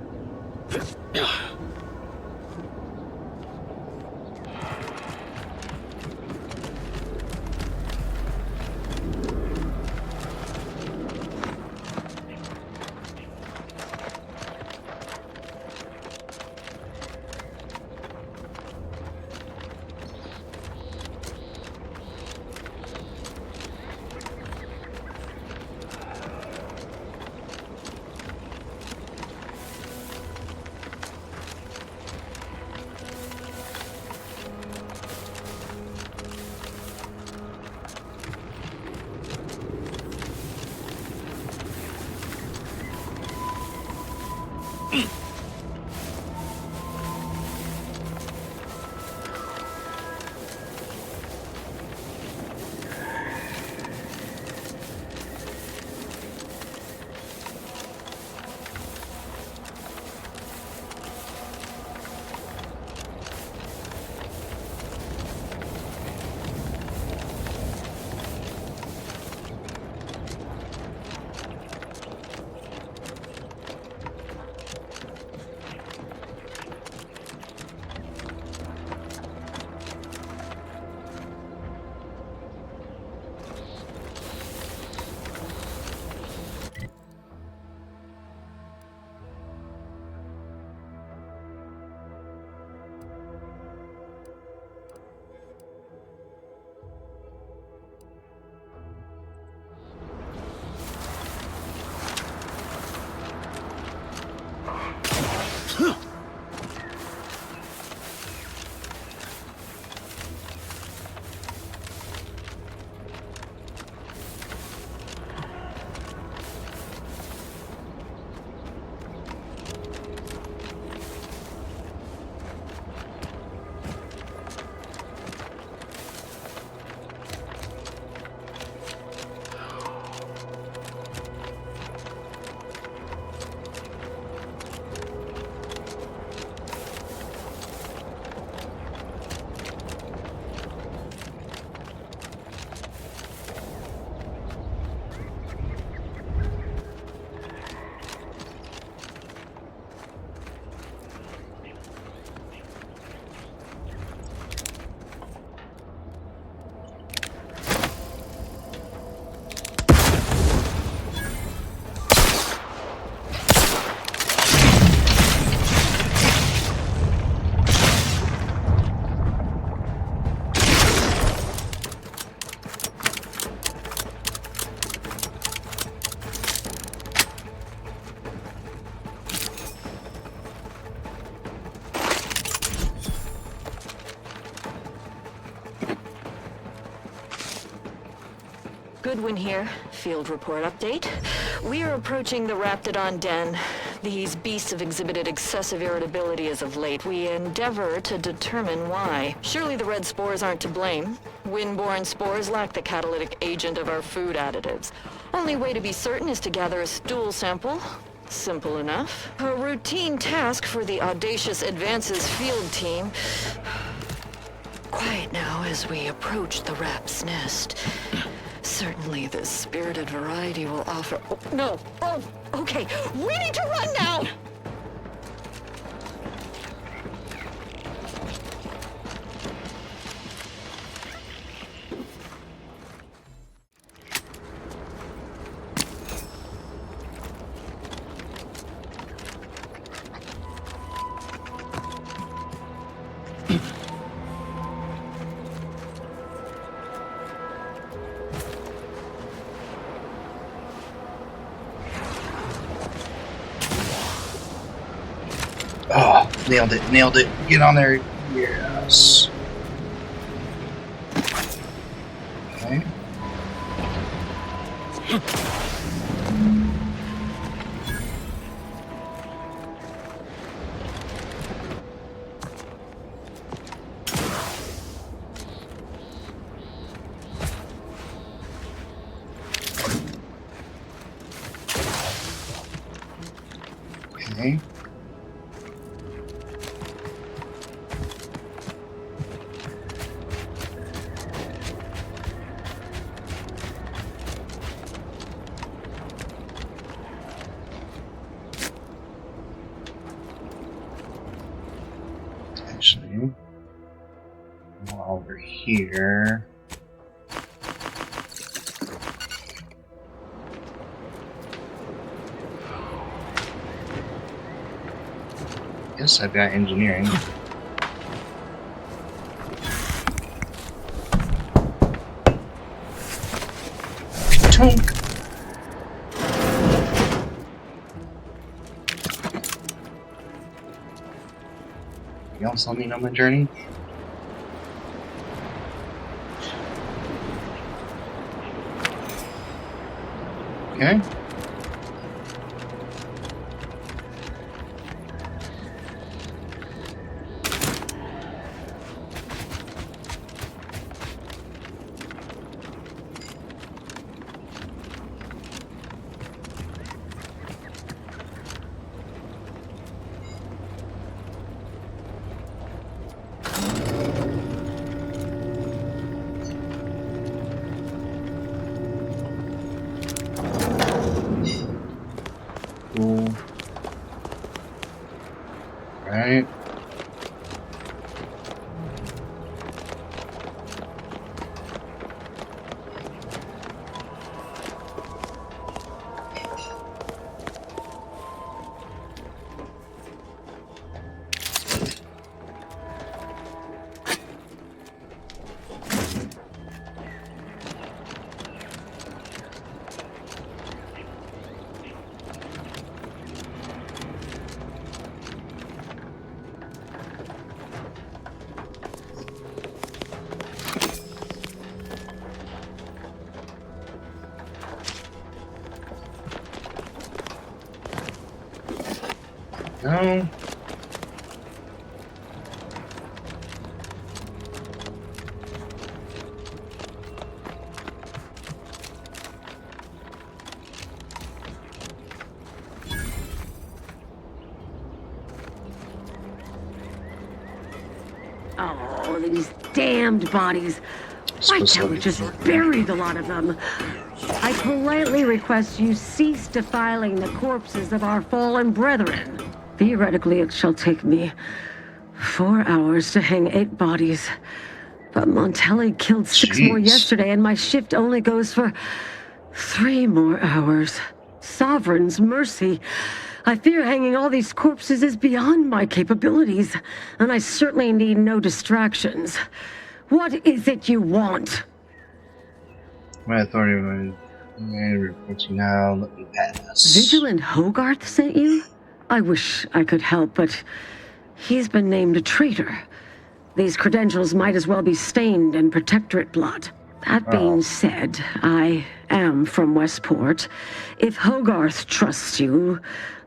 Goodwin here. Field report update. We are approaching the Raptidon Den. These beasts have exhibited excessive irritability as of late. We endeavor to determine why. Surely the red spores aren't to blame. Wind-borne spores lack the catalytic agent of our food additives. Only way to be certain is to gather a stool sample. Simple enough. A routine task for the Audacious Advances field team. Quiet now as we approach the rap's nest. Certainly the spirited variety will offer... Oh, no! Oh, okay. We need to run now! Oh, nailed it, nailed it. Get on there. Yes. Okay. Okay. Actually, while we're here, guess I've got engineering. Tunk. Anything else on me on my journey? Okay. Cool. Right. No. Oh, these damned bodies. Why can't we just bury the lot of them? I politely request you cease defiling the corpses of our fallen brethren. Theoretically, it shall take me 4 hours to hang 8 bodies. But Montelli killed 6 more yesterday, and my shift only goes for 3 more hours. Sovereign's mercy. I fear hanging all these corpses is beyond my capabilities, and I certainly need no distractions. What is it you want? My authority will report you now. Let me pass. Vigilant Hogarth sent you? I wish I could help, but he's been named a traitor. These credentials might as well be stained in Protectorate blood. That being said, I am from Westport. If Hogarth trusts you,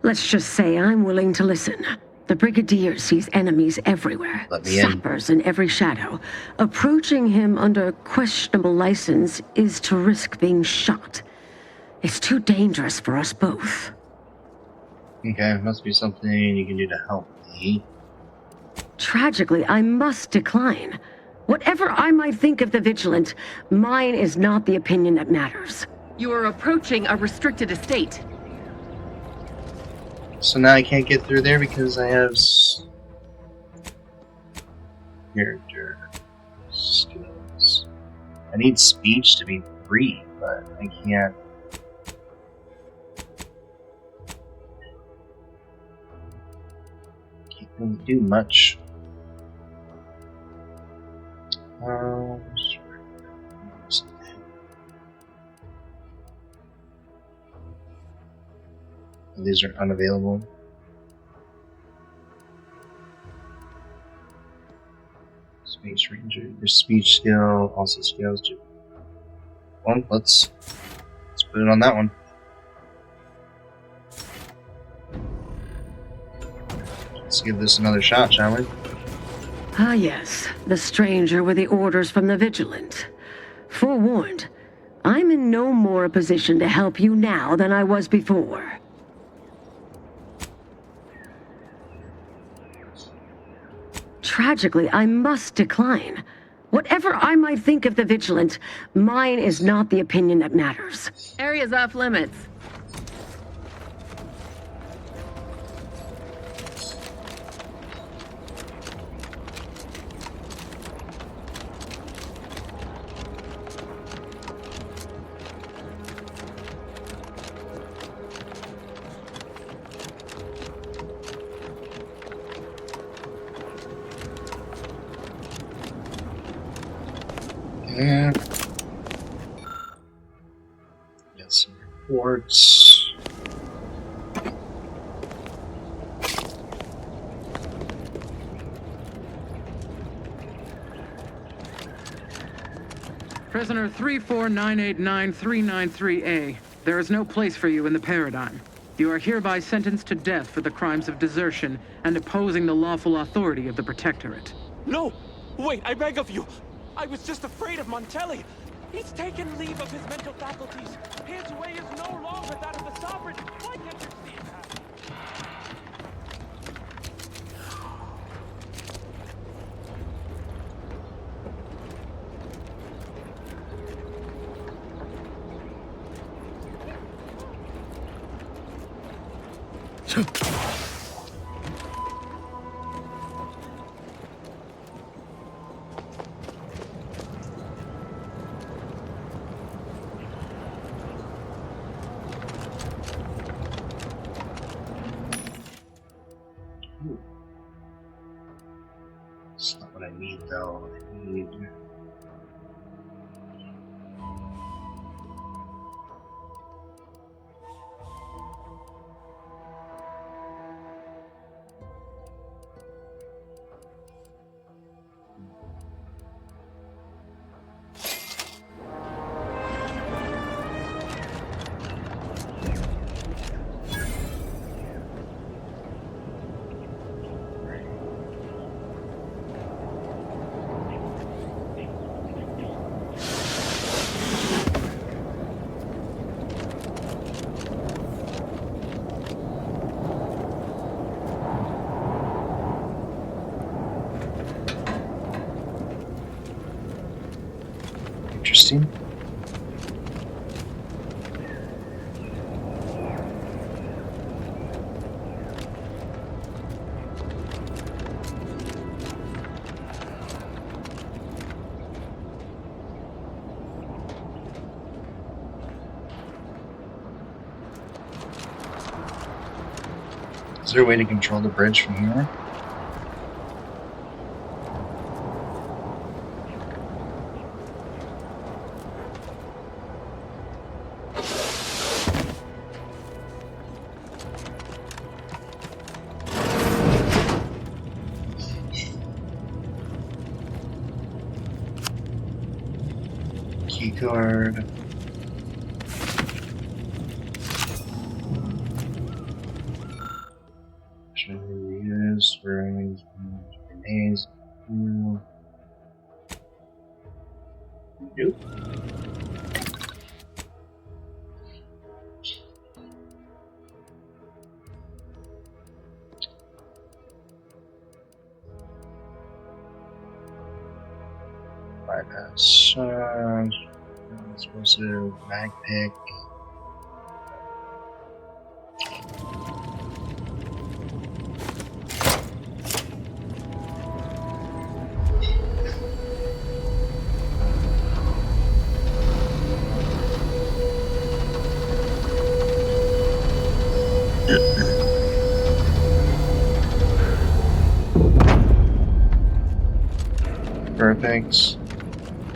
let's just say I'm willing to listen. The Brigadier sees enemies everywhere, sappers in every shadow. Approaching him under questionable license is to risk being shot. It's too dangerous for us both. Okay, must be something you can do to help me. Tragically, I must decline. Whatever I might think of the Vigilant, mine is not the opinion that matters. You are approaching a restricted estate. So now I can't get through there because I have character skills. I need speech to be free, but I can't. Can't really do much. These are unavailable. Speech ranger. Your speech skill also scales to. Well, let's put it on that one. Let's give this another shot, shall we? Ah, yes, the stranger with the orders from the Vigilant. Forewarned, I'm in no more a position to help you now than I was before. Tragically, I must decline. Whatever I might think of the Vigilant, mine is not the opinion that matters. Area's off limits. Yeah. Got some reports. Prisoner 34989-393A. There is no place for you in the Paradigm. You are hereby sentenced to death for the crimes of desertion and opposing the lawful authority of the Protectorate. No! Wait, I beg of you! I was just afraid of Montelli! He's taken leave of his mental faculties! His way is no longer that of the Sovereign! Why can't you see that? That's not what I need, though. I need. Interesting. Is there a way to control the bridge from here? Key card. Reviews, grenades. Nope. Bypass. Explosive mag pick. Perfect.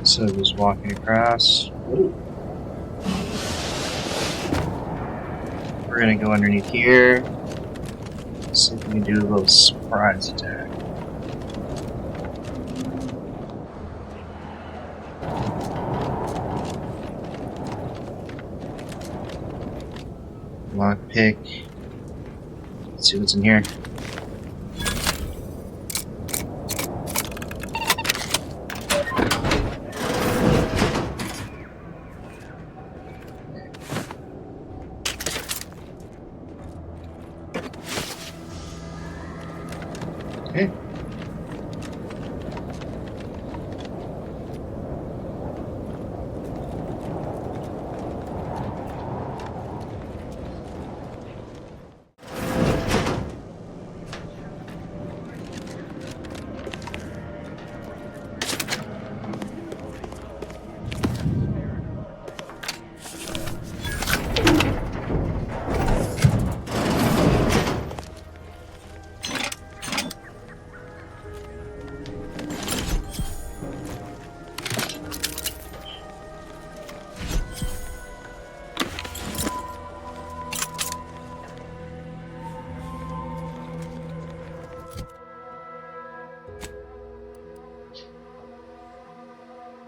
So just walking across. Ooh. We're gonna go underneath here. See if we can do a little surprise attack. Lockpick. Let's see what's in here. Okay.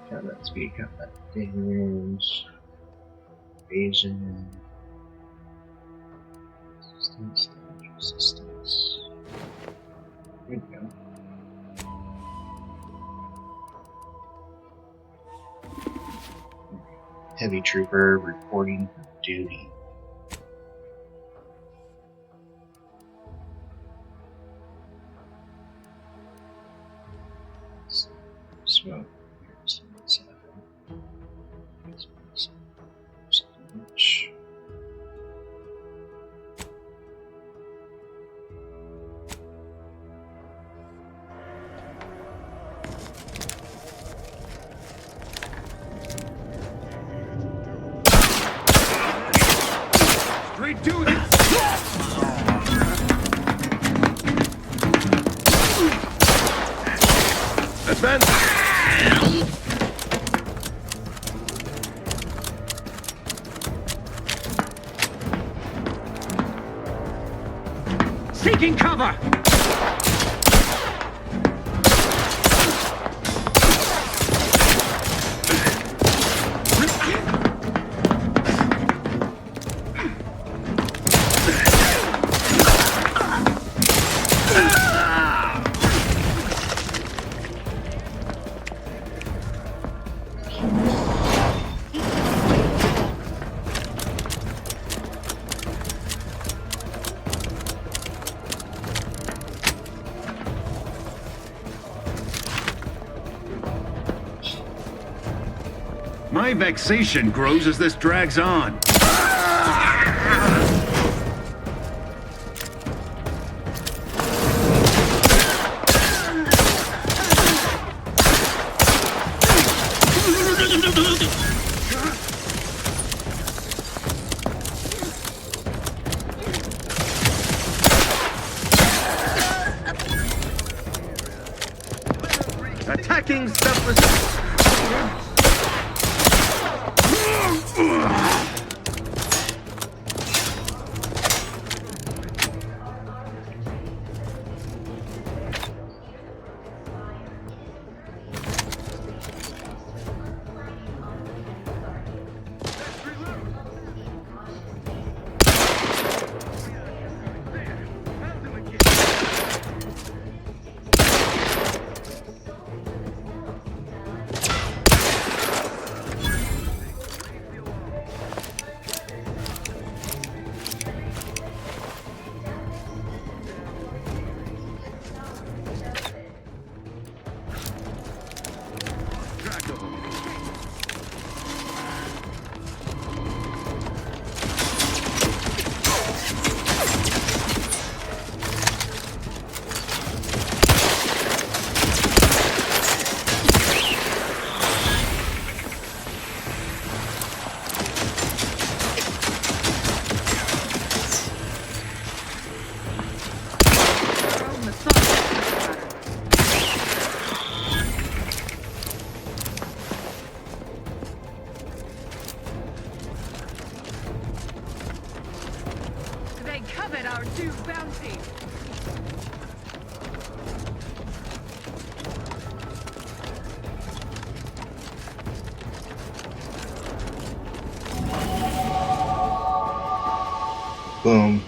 Combat speed, combat damage, evasion, resistance, damage resistance. There we go. Heavy trooper reporting for duty. Smoke. Straight to it! Advance! Seeking cover! My vexation grows as this drags on. Attacking selfless. get our due bounty. Boom.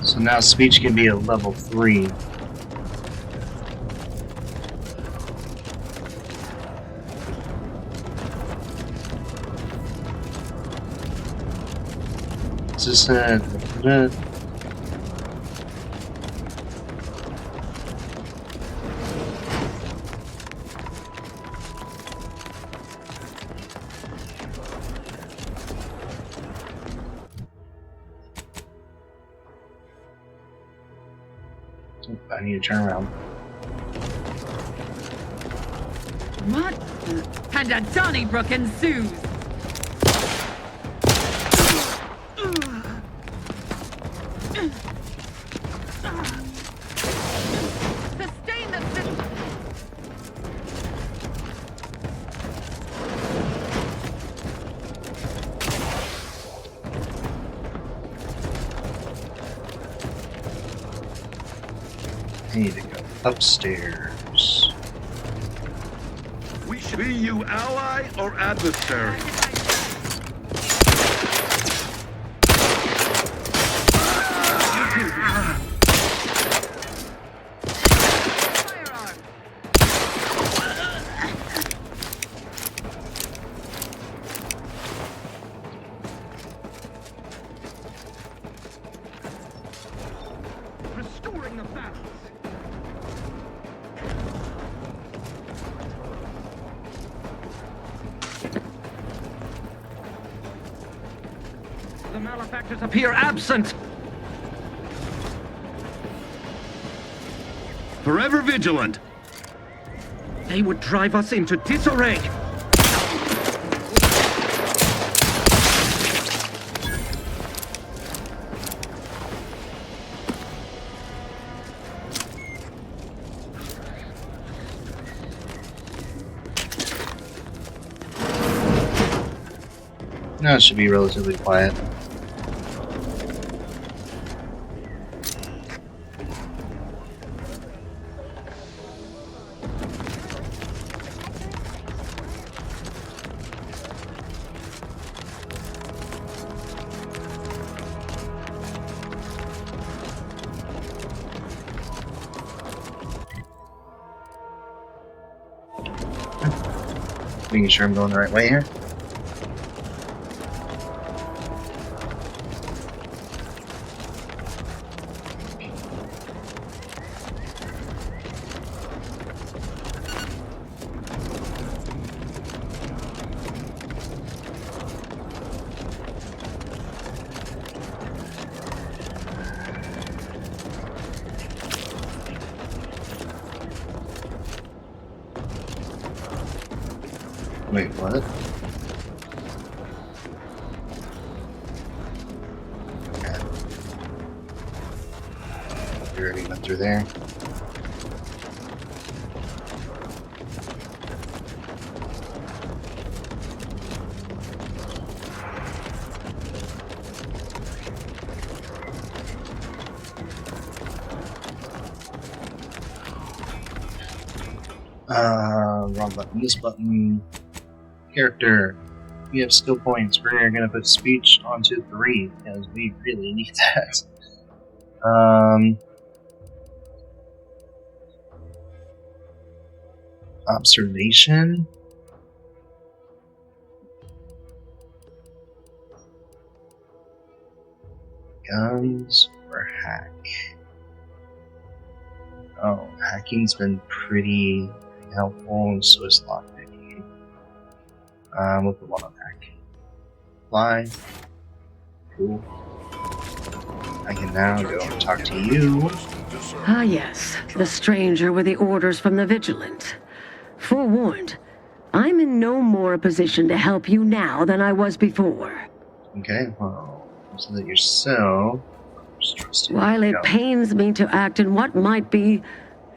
So now speech can be a level 3. Is this I need to turn around. What? And a Donnybrook ensues. Sustain the system. I need to go upstairs. We should be you ally or adversary? Restoring the balance. The malefactors appear absent. Forever vigilant. They would drive us into disarray. Now it should be relatively quiet. Making sure I'm going the right way here. Wait, what? Okay. We already went through there. Wrong button. This button. Character. We have skill points. We're gonna put speech onto 3 because we really need that. Observation. Guns or hack. Oh, hacking's been pretty helpful, and so is lockpicking. We'll put one on hack. Fly. Cool. I can now go and talk to you. Ah, yes. The stranger with the orders from the Vigilant. Forewarned, I'm in no more a position to help you now than I was before. Okay, well, so that you're so... While it pains me to act in what might be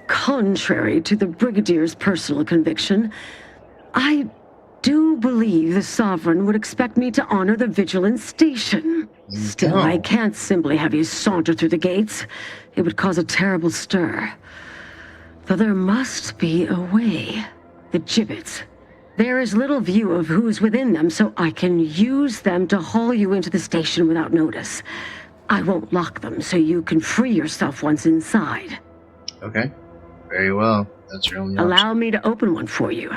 contrary to the Brigadier's personal conviction, I do believe the Sovereign would expect me to honor the Vigilance Station. Still, I can't simply have you saunter through the gates. It would cause a terrible stir. Though there must be a way. The gibbets. There is little view of who's within them, so I can use them to haul you into the station without notice. I won't lock them, so you can free yourself once inside. Okay. Very well. That's your only option. Allow me to open one for you.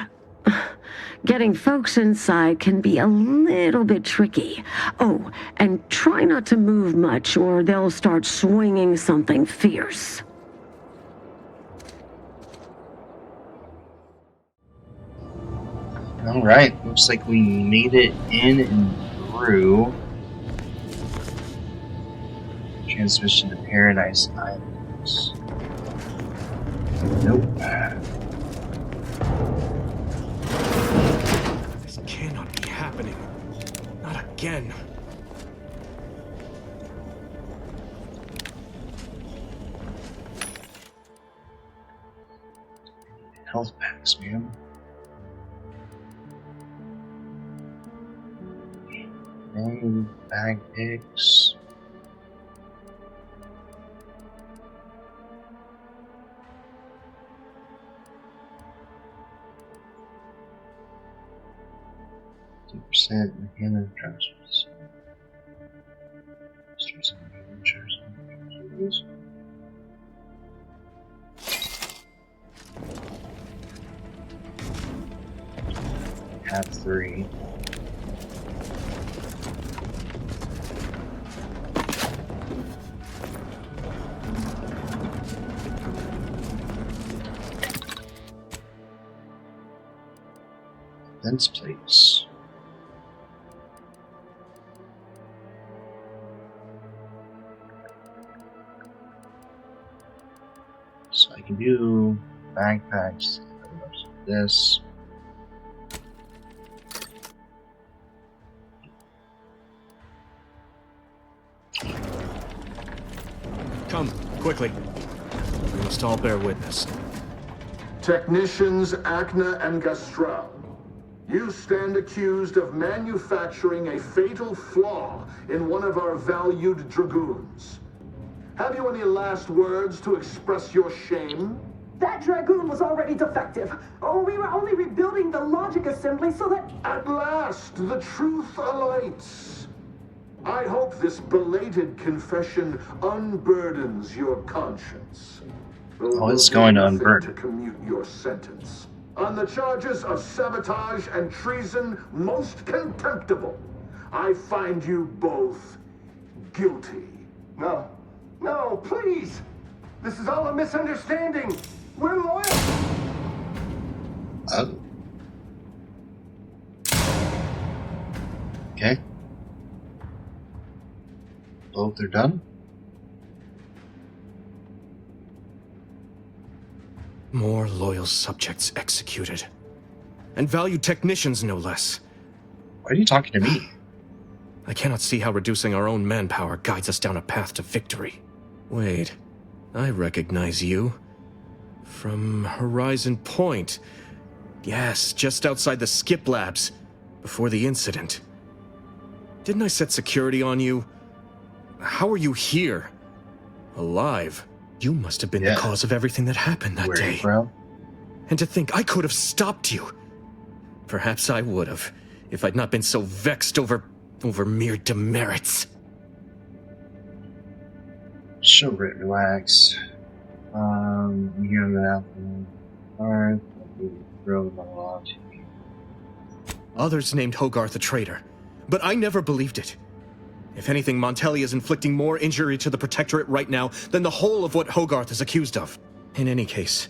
Getting folks inside can be a little bit tricky. Oh, and try not to move much or they'll start swinging something fierce. Alright, looks like we made it in and through. Transmission to Paradise Islands. Nope. This cannot be happening. Not again. Health packs, man. And bag picks. %, mechanic transfers. Have 3. Fence plates. So I can do backpacks. This. Come, quickly. We must all bear witness. Technicians Acna and Gastrell, you stand accused of manufacturing a fatal flaw in one of our valued dragoons. Have you any last words to express your shame? That dragoon was already defective. Oh, we were only rebuilding the logic assembly so that... At last, the truth alights. I hope this belated confession unburdens your conscience. Oh, it's going to unburden. To commute your sentence. On the charges of sabotage and treason, most contemptible, I find you both guilty. No, please! This is all a misunderstanding! We're loyal! Okay. Both are done. More loyal subjects executed. And valued technicians, no less. Why are you talking to me? I cannot see how reducing our own manpower guides us down a path to victory. Wait, I recognize you. From Horizon Point. Yes, just outside the Skip Labs, before the incident. Didn't I set security on you? How are you here? Alive? You must have been the cause of everything that happened that day. Bro? And to think I could have stopped you. Perhaps I would have, if I'd not been so vexed over mere demerits. She'll relax. Here on the apple. Alright, throw them all out. Others named Hogarth a traitor, but I never believed it. If anything, Montelli is inflicting more injury to the Protectorate right now than the whole of what Hogarth is accused of. In any case,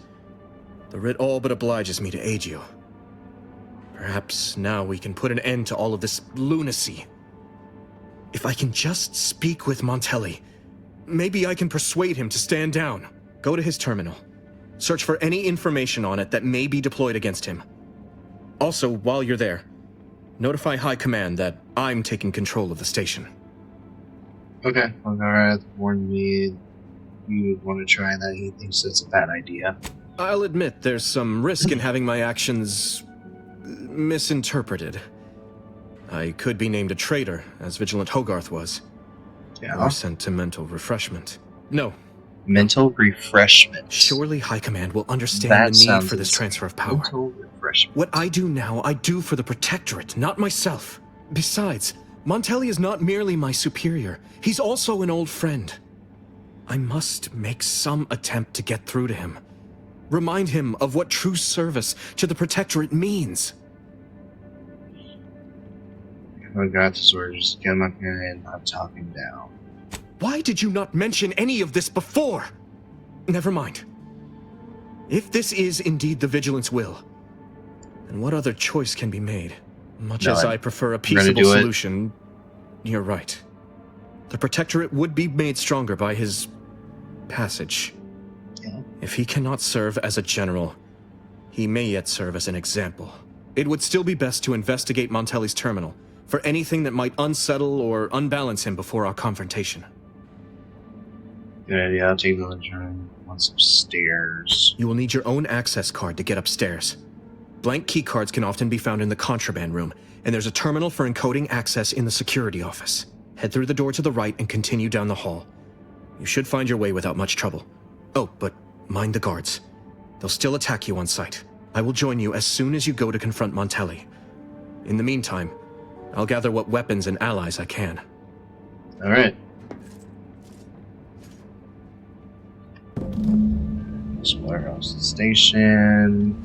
the writ all but obliges me to aid you. Perhaps now we can put an end to all of this lunacy. If I can just speak with Montelli, maybe I can persuade him to stand down. Go to his terminal. Search for any information on it that may be deployed against him. Also, while you're there, notify High Command that I'm taking control of the station. Okay. Hogarth warned me you would want to try that. He thinks it's a bad idea. I'll admit there's some risk in having my actions misinterpreted. I could be named a traitor, as Vigilant Hogarth was. Yeah. Or sent to mental refreshment. No. Mental refreshment. Surely High Command will understand That the need for sounds this insane. transfer of power. Mental refreshment. What I do now, I do for the Protectorate, not myself. Besides, Montelli is not merely my superior. He's also an old friend. I must make some attempt to get through to him. Remind him of what true service to the Protectorate means. Oh god, this word just come up here and not talking down. Why did you not mention any of this before? Never mind. If this is indeed the Vigilance will, then what other choice can be made? Much as I prefer a peaceable solution, you're right. The Protectorate would be made stronger by his passage. Yeah. If he cannot serve as a general, he may yet serve as an example. It would still be best to investigate Montelli's terminal for anything that might unsettle or unbalance him before our confrontation. Good idea. I'll take the return once upstairs. You will need your own access card to get upstairs. Blank key cards can often be found in the contraband room, and there's a terminal for encoding access in the security office. Head through the door to the right and continue down the hall. You should find your way without much trouble. Oh, but mind the guards. They'll still attack you on sight. I will join you as soon as you go to confront Montelli. In the meantime, I'll gather what weapons and allies I can. Alright. Explore house the station.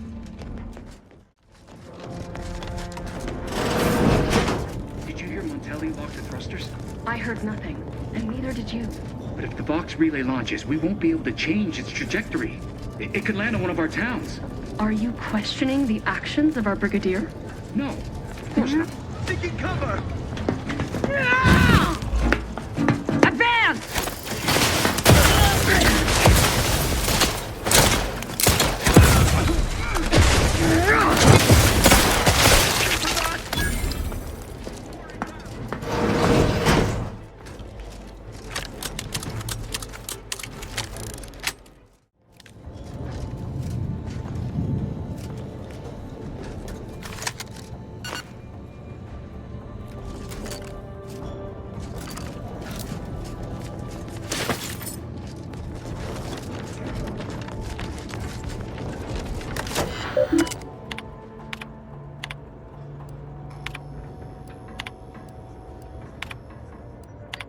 Did you hear Montelli lock the thrusters? I heard nothing, and neither did you. But if the box relay launches, we won't be able to change its trajectory. It could land on one of our towns. Are you questioning the actions of our brigadier? No, of course not. Taking cover! Advance!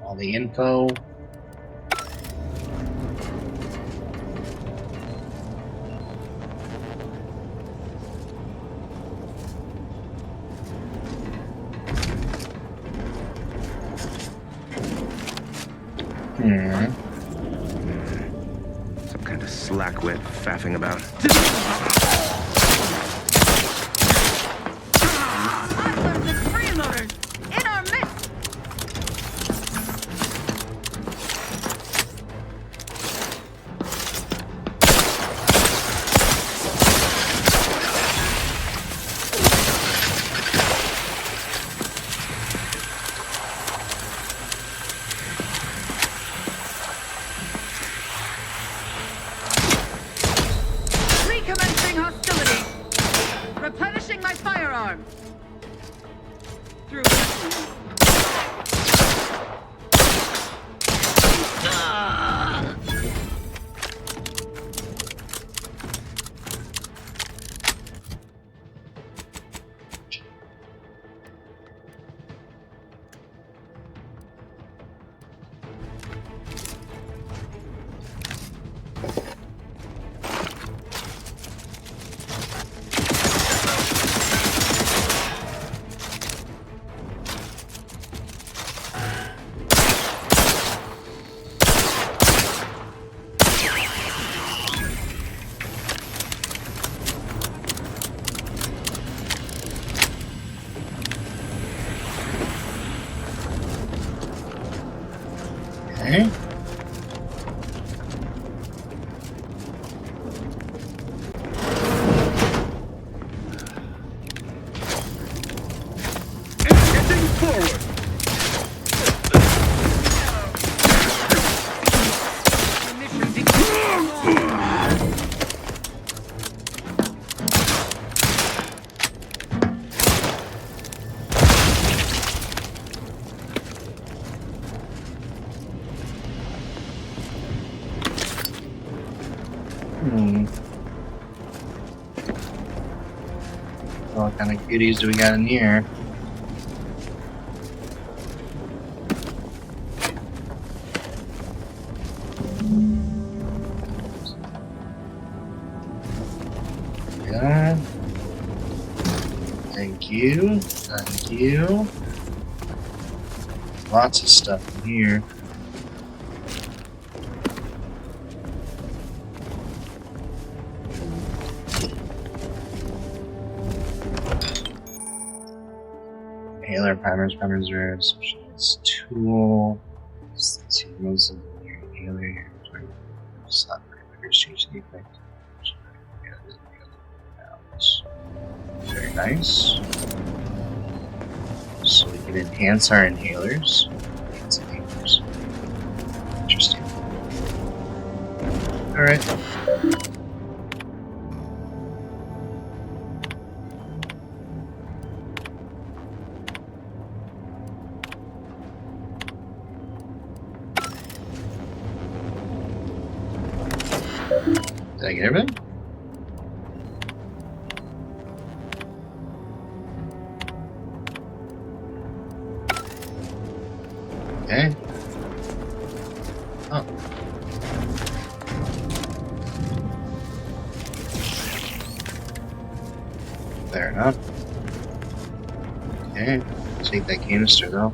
All the info. Some kind of slackwit faffing about. Freeloaders! In our midst! Recommencing hostility! Replenishing my firearms! Through Okay. getting forward! goodies do we got in here? Yeah. Thank you. Thank you. Lots of stuff in here. Inhaler, primers, specialized tool. See most of the inhaler. Stop exchange the effect. Very nice. So we can enhance our inhalers. Interesting. Alright. Did I get everything? Okay. Oh. Fair enough. Okay. Take that canister though.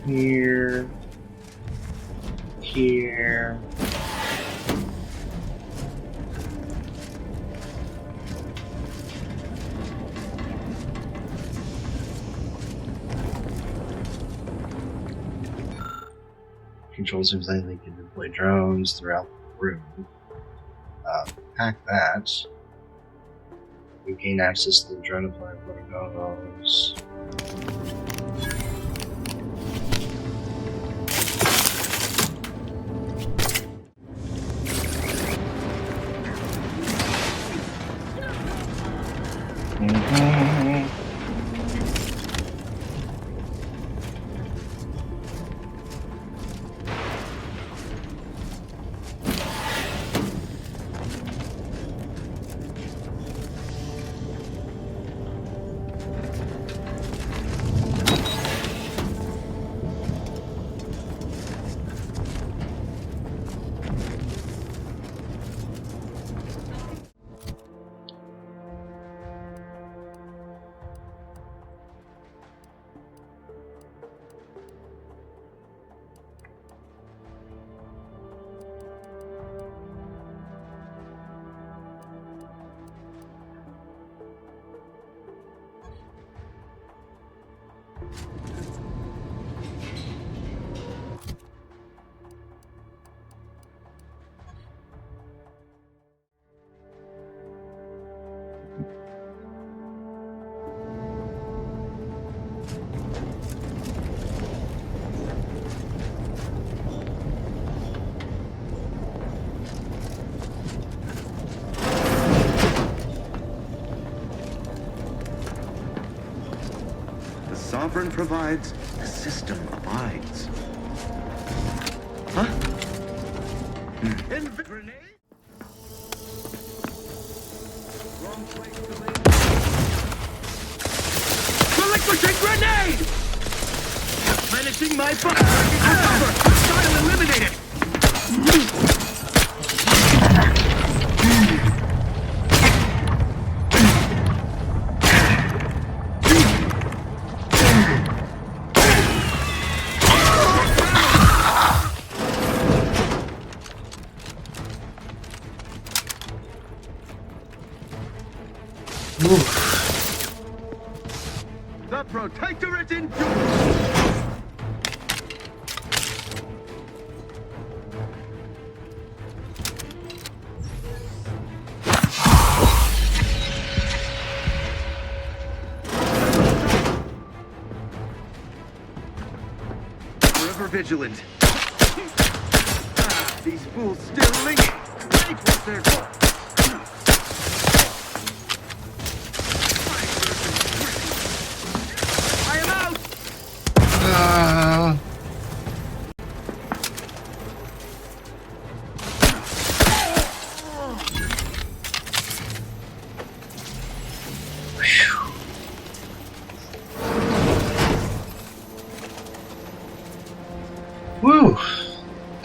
Here. Here. Controls seems like they can deploy drones throughout the room. Pack that. We gain access to the drone deployment protocols. Sovereign provides, the system abides. Huh? Grenade? Wrong place to land. Relinquishing grenade! Replenishing my fire! Hostile eliminated! The Protectorate endures! Forever vigilant. These fools still linger. Wait what they're for.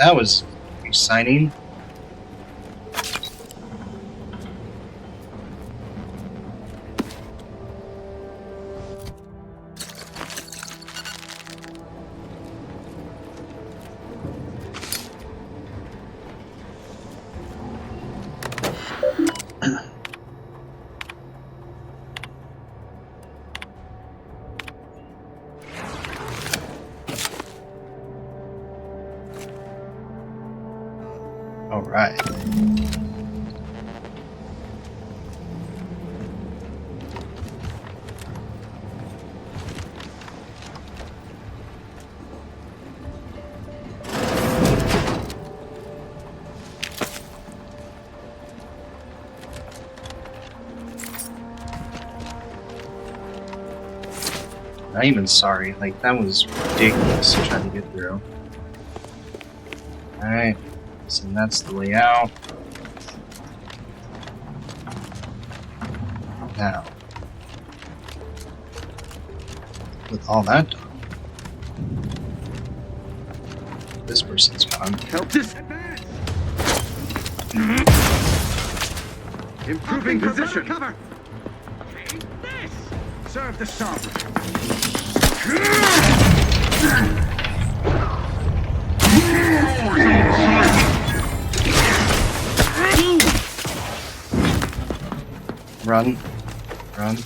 that was exciting. All right. Not even sorry. Like, that was ridiculous to try to get through. Alright. So that's the way out. Now, with all that done, this person's gone. Help this. Improving position. Cover. This. Serve the sovereign. Run. Run.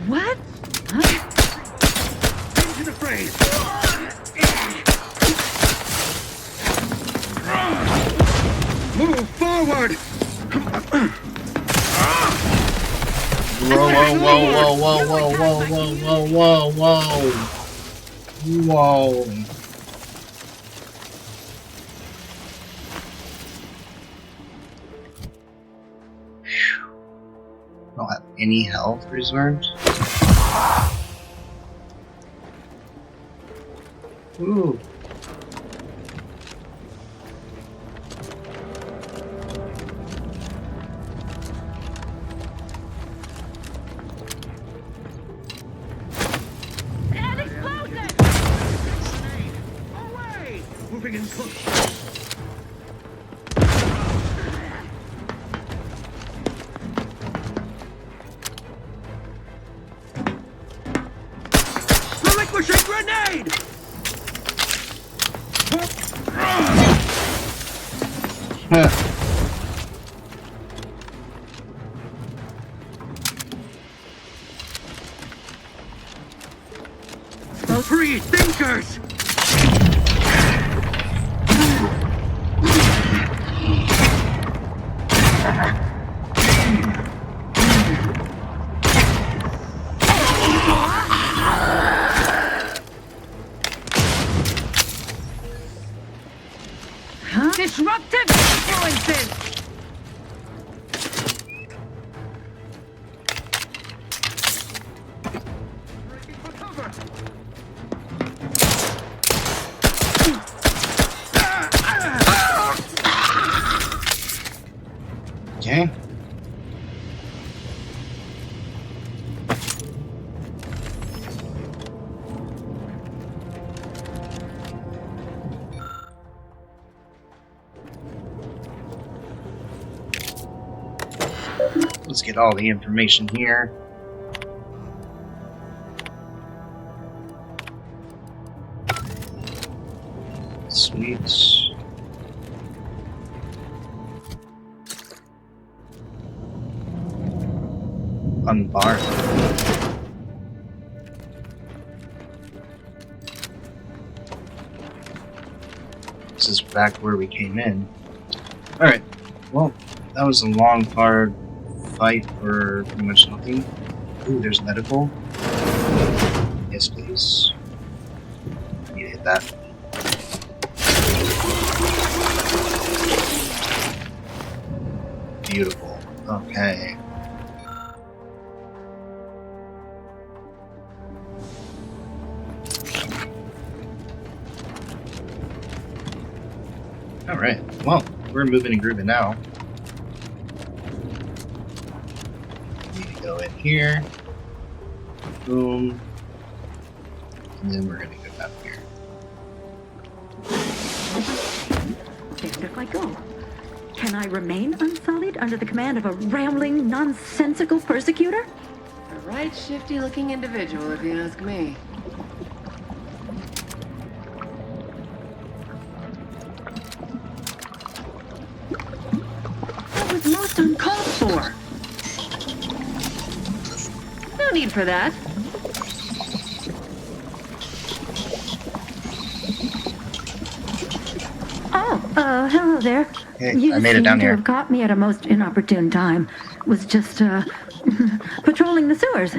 What? Into the phrase. Move forward. Whoa, whoa, whoa, whoa, whoa, whoa, whoa, whoa, whoa, whoa. Whoa. I don't have any health reserves. Ooh. An explosion! Away! Moving in close. Relinquishing grenade! Free thinkers! Disruptive influences! Okay. Let's get all the information here. Sweet. Unbar. This is back where we came in. Alright, well, that was a long, hard fight for pretty much nothing. Ooh, there's medical. Yes, please. I need to hit that. Beautiful. Okay. Alright, well, we're moving and grooving now. Need to go in here. Boom. And then we're gonna go down here. Damned if I go. Can I remain unsullied under the command of a rambling, nonsensical persecutor? A right shifty-looking individual, if you ask me. That was most uncalled for. No need for that. Oh, hello there. Hey, You I made it seem down to here. have caught me at a most inopportune time. Was just, patrolling the sewers,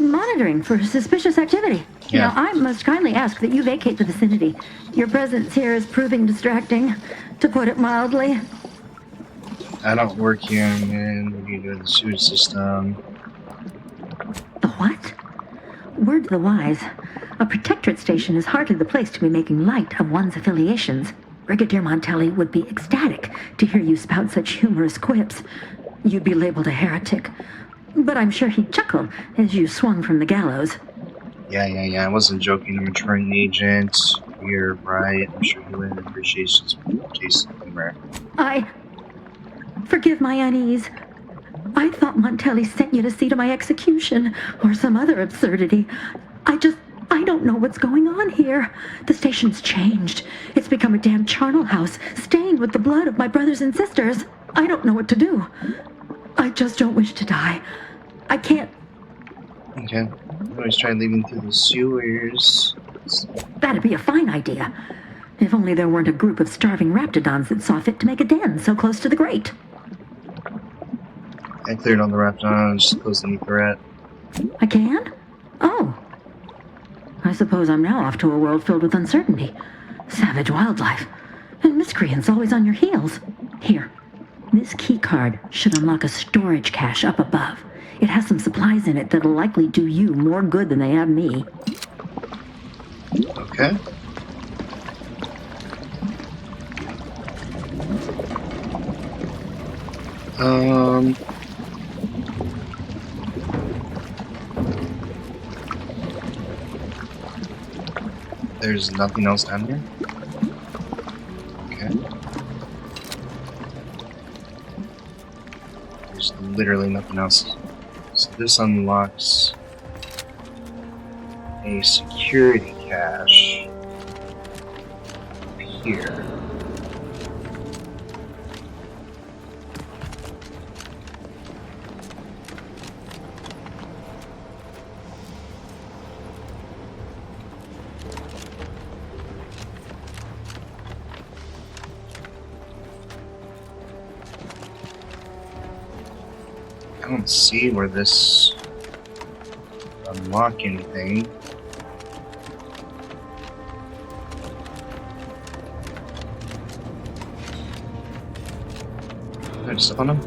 monitoring for suspicious activity. Yeah. Now, I must kindly ask that you vacate the vicinity. Your presence here is proving distracting, to put it mildly. I don't work here, man. What are you doing in the sewage system? The what? Word to the wise. A protectorate station is hardly the place to be making light of one's affiliations. Brigadier Montelli would be ecstatic to hear you spout such humorous quips. You'd be labeled a heretic. But I'm sure he'd chuckle as you swung from the gallows. Yeah. I wasn't joking. I'm a trained agent. You're right. I'm sure he would appreciate Jason's humor. Forgive my unease. I thought Montelli sent you to see to my execution, or some other absurdity. I don't know what's going on here. The station's changed. It's become a damn charnel house, stained with the blood of my brothers and sisters. I don't know what to do. I just don't wish to die. I can't... Okay. I always try leaving through the sewers. That'd be a fine idea. If only there weren't a group of starving raptidons that saw fit to make a den so close to the grate. I cleared all the raptidons, just closed the rat. I can? Oh. I suppose I'm now off to a world filled with uncertainty, savage wildlife, and miscreants always on your heels. Here, this key card should unlock a storage cache up above. It has some supplies in it that'll likely do you more good than they have me. Okay. There's nothing else down here? Okay. There's literally nothing else. So this unlocks a security cache here. I don't see where this unlock anything. Did I just step on him?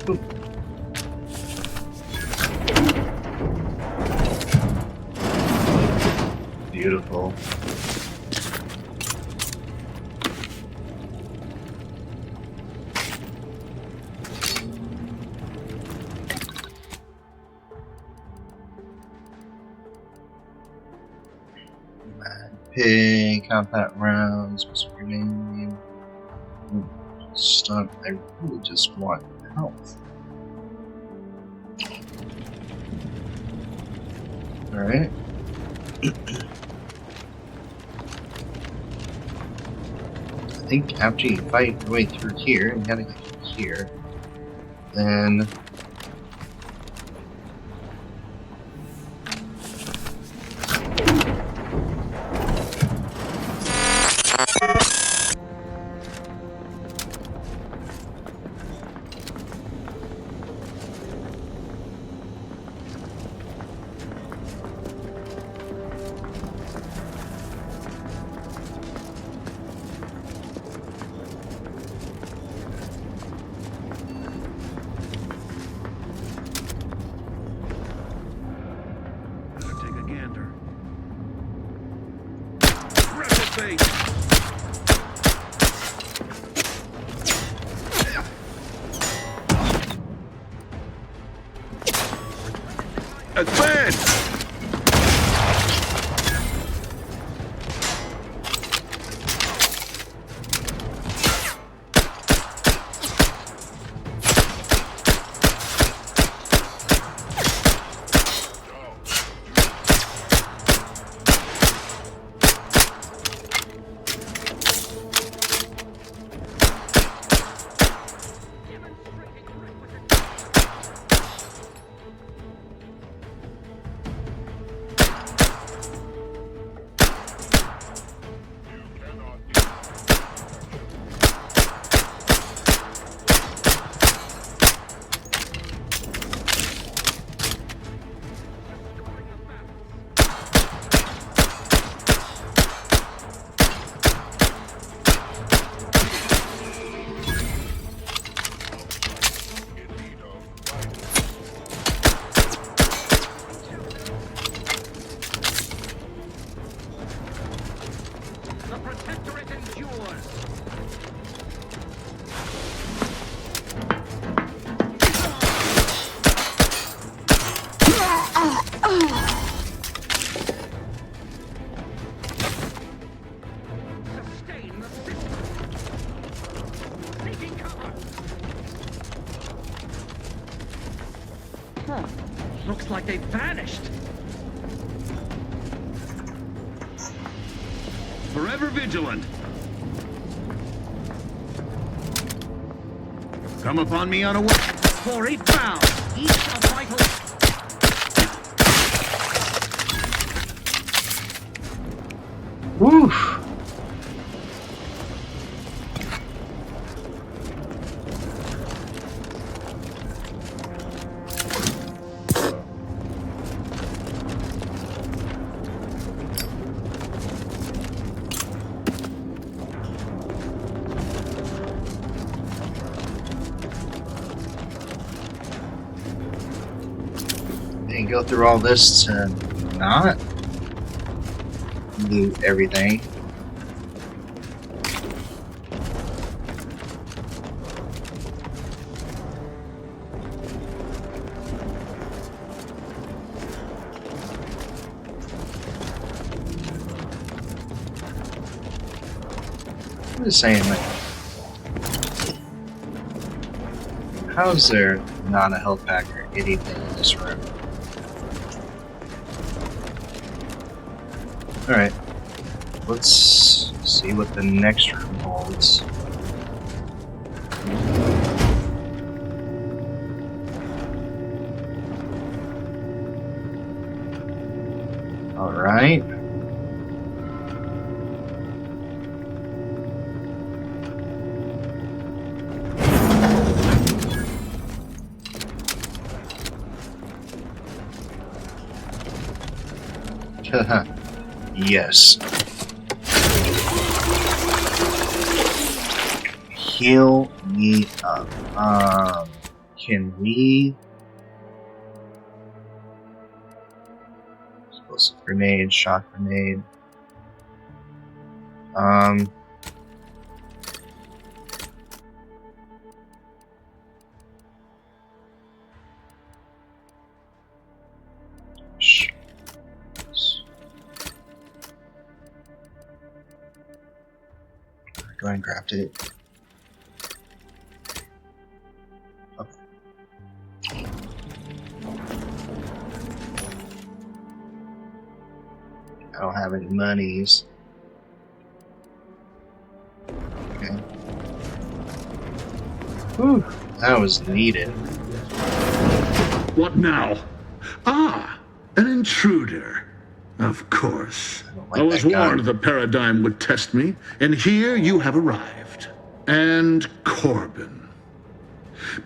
Ooh. Beautiful. Pig, combat rounds, specific name. Stunt. I really just want health. Alright. I think after you fight your way through here, you gotta get through here. Then face. Advance! Looks like they vanished. Forever vigilant. Come upon me unaware. For 8 pounds, each of vital. Woof. And go through all this to not loot everything. I'm just saying, like, how is there not a health pack or anything in this room? Alright, let's see what the next room holds. Alright. Yes. Heal me up. Can we? Explosive grenade, shock grenade. Go ahead and craft it. Okay. I don't have any monies. Okay. Whew, that was needed. What now? Ah, an intruder. Of course. I was warned the paradigm would test me, and here you have arrived. And Corbin.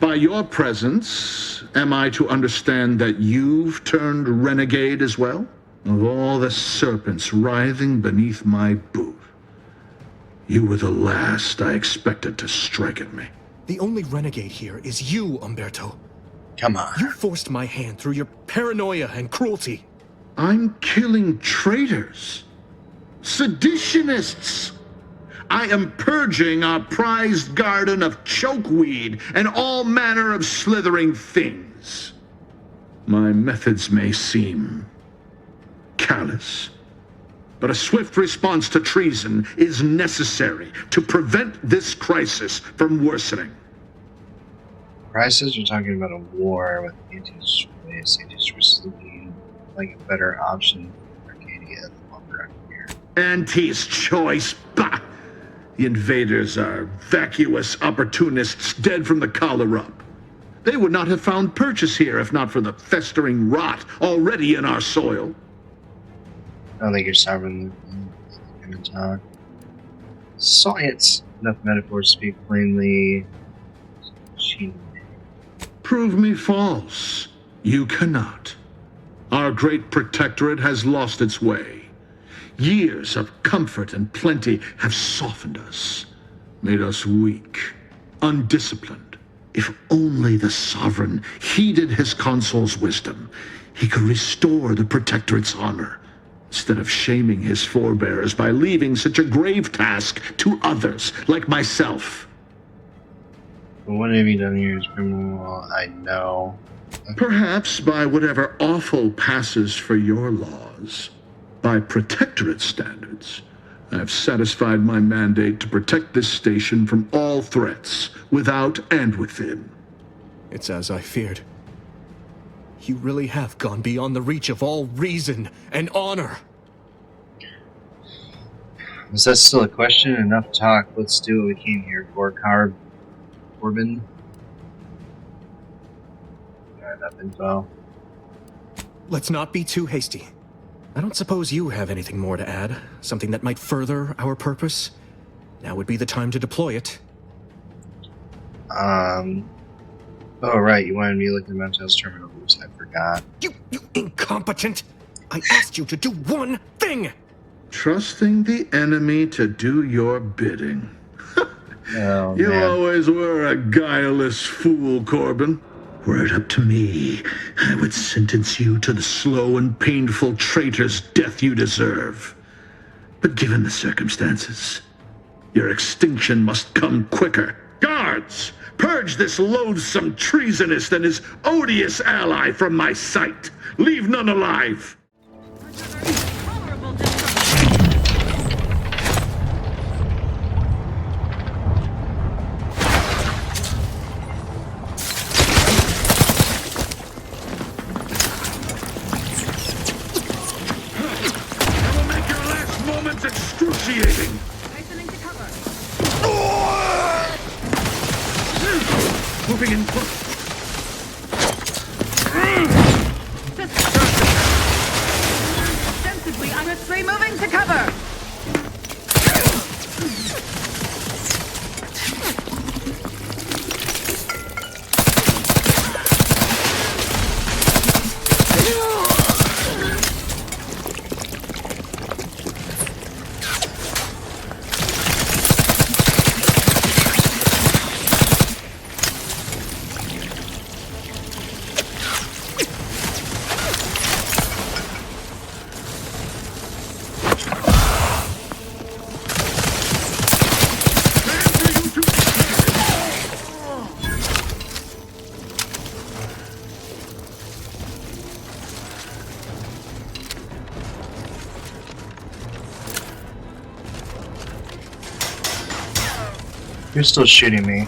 By your presence, am I to understand that you've turned renegade as well? Of all the serpents writhing beneath my boot, you were the last I expected to strike at me. The only renegade here is you, Umberto. Come on. You forced my hand through your paranoia and cruelty. I'm killing traitors. Seditionists! I am purging our prized garden of chokeweed and all manner of slithering things. My methods may seem callous, but a swift response to treason is necessary to prevent this crisis from worsening. Crisis? You're talking about a war with anti-choice. Anti-choice is looking like a better option for Arcadia than what we're up here. Anti's choice? Bah! The invaders are vacuous opportunists dead from the collar up. They would not have found purchase here if not for the festering rot already in our soil. I don't think you're sovereign in the talk. Science! Enough metaphors speak plainly. Prove me false. You cannot. Our great protectorate has lost its way. Years of comfort and plenty have softened us, made us weak, undisciplined. If only the sovereign heeded his consul's wisdom, he could restore the protectorate's honor, instead of shaming his forebears by leaving such a grave task to others like myself. But what have you done here is criminal, I know. Perhaps by whatever awful passes for your laws. By protectorate standards, I have satisfied my mandate to protect this station from all threats, without and within. It's as I feared. You really have gone beyond the reach of all reason and honor. Is that still a question? Enough talk. Let's do what we came here for. Corbin? Enough info. Let's not be too hasty. I don't suppose you have anything more to add? Something that might further our purpose? Now would be the time to deploy it. Oh, right. You wanted me to look at the Montel's terminal. Oops, I forgot. You incompetent! I asked you to do one thing! Trusting the enemy to do your bidding. Oh, You man. always were a guileless fool, Corbin. Were it up to me, I would sentence you to the slow and painful traitor's death you deserve. But given the circumstances, your extinction must come quicker. Guards, purge this loathsome treasonist and his odious ally from my sight. Leave none alive. Excruciating. Moving in close. Ostensibly honestly moving to cover. You're still shooting me.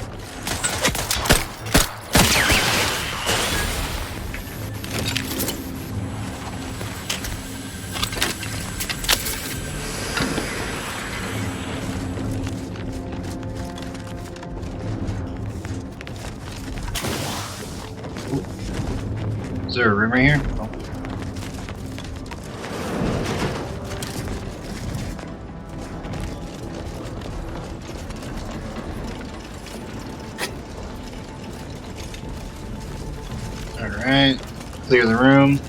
Is there a room right here? Oh. Alright, clear the room.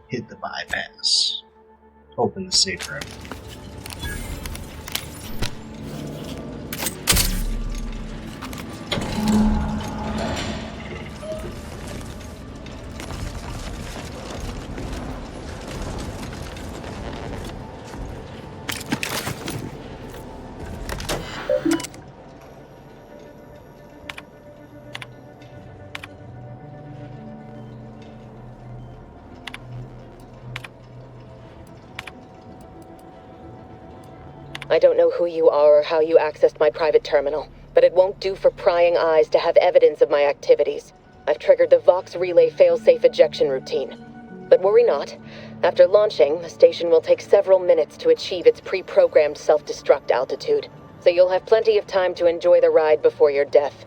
Hit the bypass. Open the safe room. I don't know who you are or how you accessed my private terminal, but it won't do for prying eyes to have evidence of my activities. I've triggered the Vox Relay failsafe ejection routine. But worry not. After launching, the station will take several minutes to achieve its pre-programmed self-destruct altitude, so you'll have plenty of time to enjoy the ride before your death.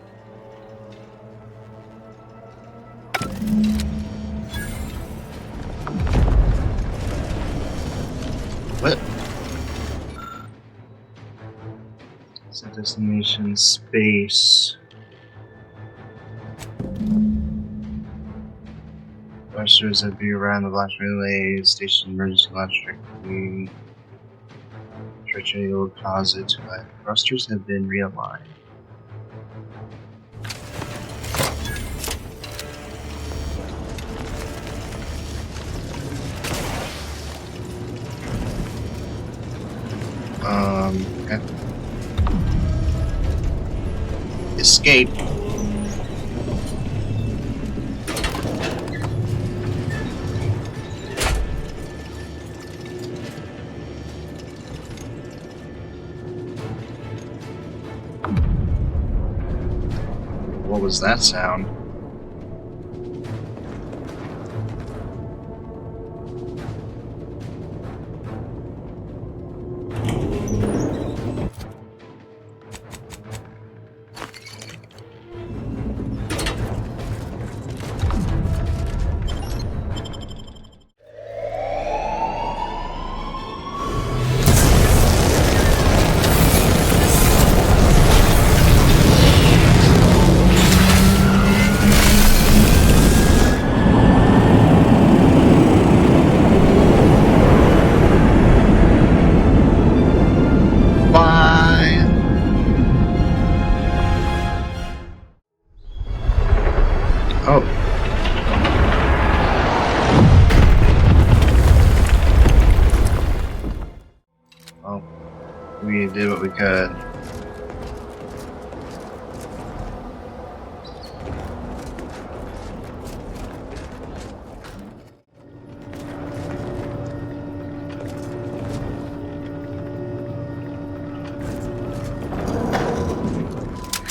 What? So destination space. Thrusters that be around the blast relay station emergency launch directly. Treachery will cause it to land. Thrusters have been realigned. Okay. Escape. What was that sound? Oh. Well, we did what we could.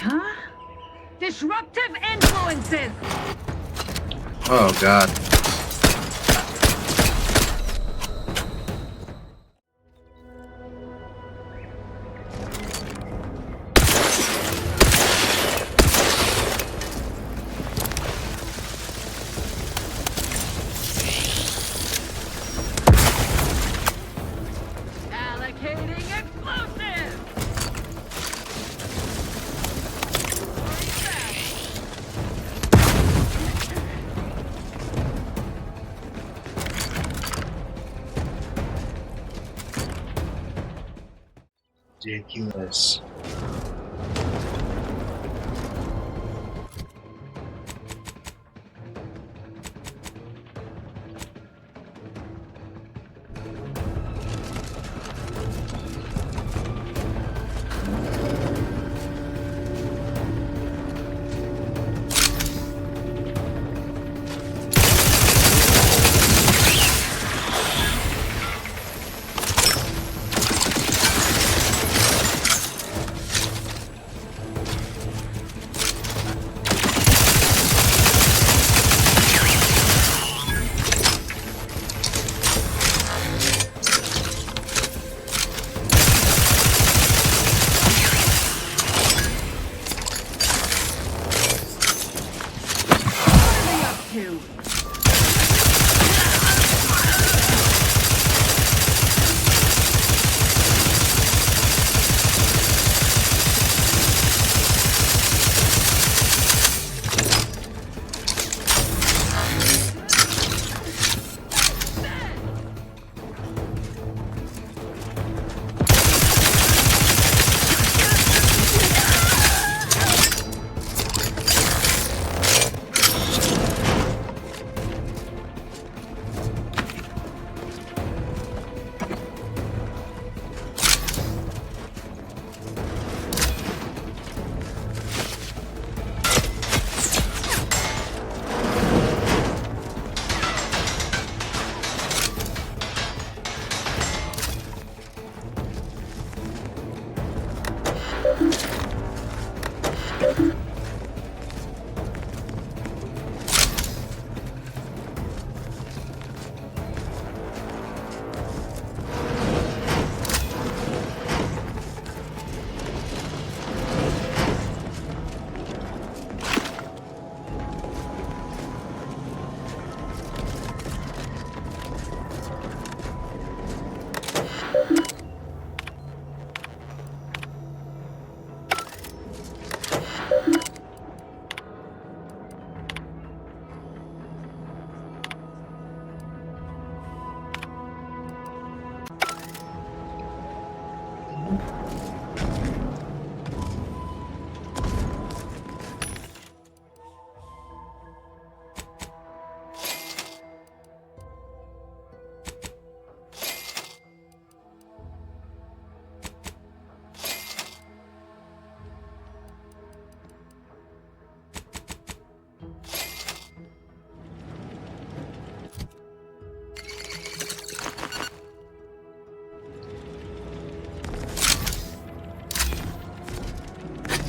Huh? Disruptive influences! Oh god. Allocating explosives! Ridiculous.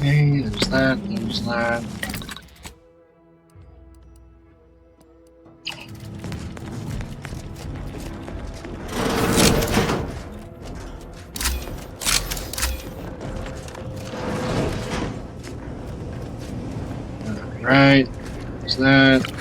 Okay, there's that, there's that. Alright, there's that.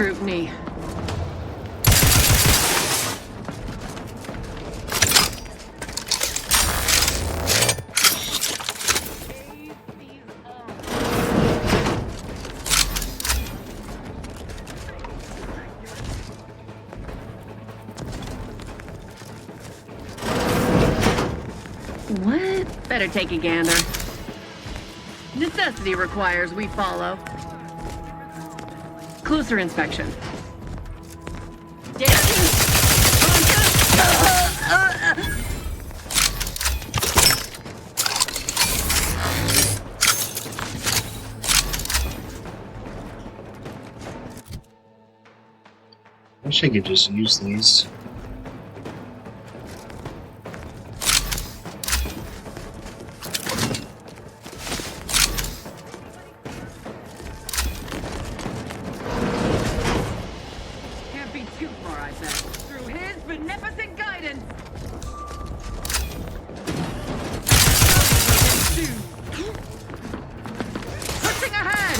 scrutiny. What? Better take a gander. Necessity requires we follow. Closer inspection. Wish I could just use these. Can't be too far, I bet. Through his beneficent guidance. Pushing ahead.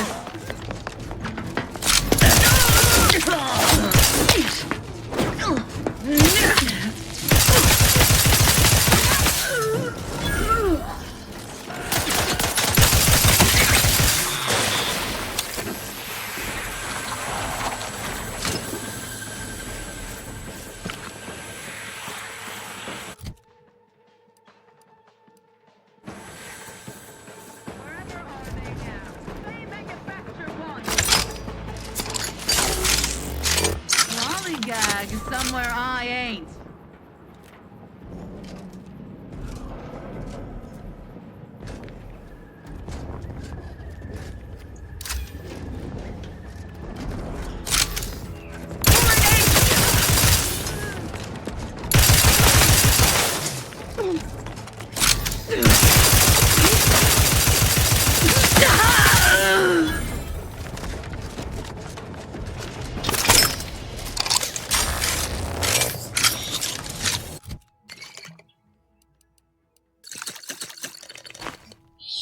Lollygag somewhere I ain't.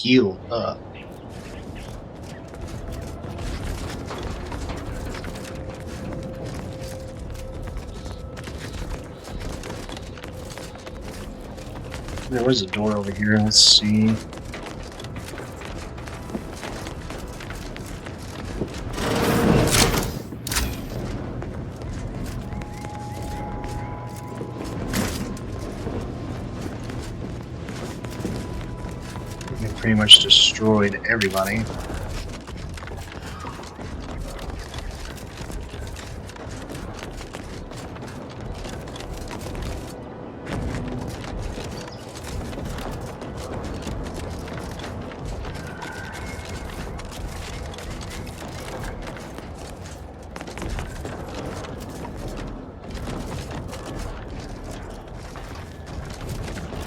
Heal up. There was a door over here. Let's see. They pretty much destroyed everybody.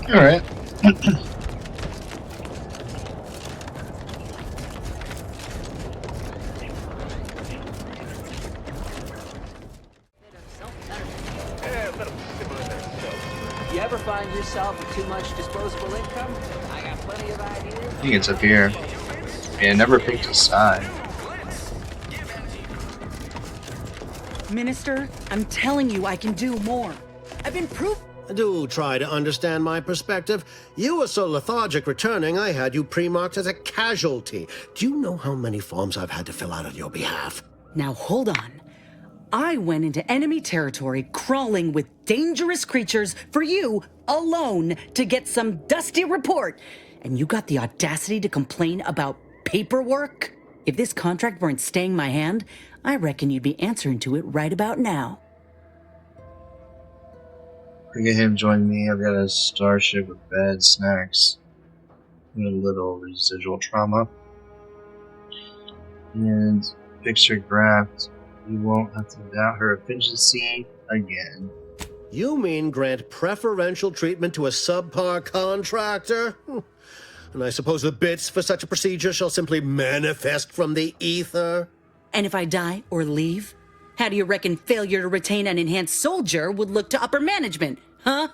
All right. You ever find yourself with too much disposable income? I got plenty of ideas. I think it's up here. Yeah, never picked a side. Minister, I'm telling you I can do more. I've been proof. Do try to understand my perspective. You were so lethargic returning, I had you pre-marked as a casualty. Do you know how many forms I've had to fill out on your behalf? Now hold on. I went into enemy territory crawling with dangerous creatures for you alone to get some dusty report. And you got the audacity to complain about paperwork? If this contract weren't staying my hand, I reckon you'd be answering to it right about now. Look at him join me. I've got a starship with bed, snacks, and a little residual trauma. And picture graft. You won't have to doubt her efficiency again. You mean grant preferential treatment to a subpar contractor? And I suppose the bits for such a procedure shall simply manifest from the ether? And if I die or leave, how do you reckon failure to retain an enhanced soldier would look to upper management, huh?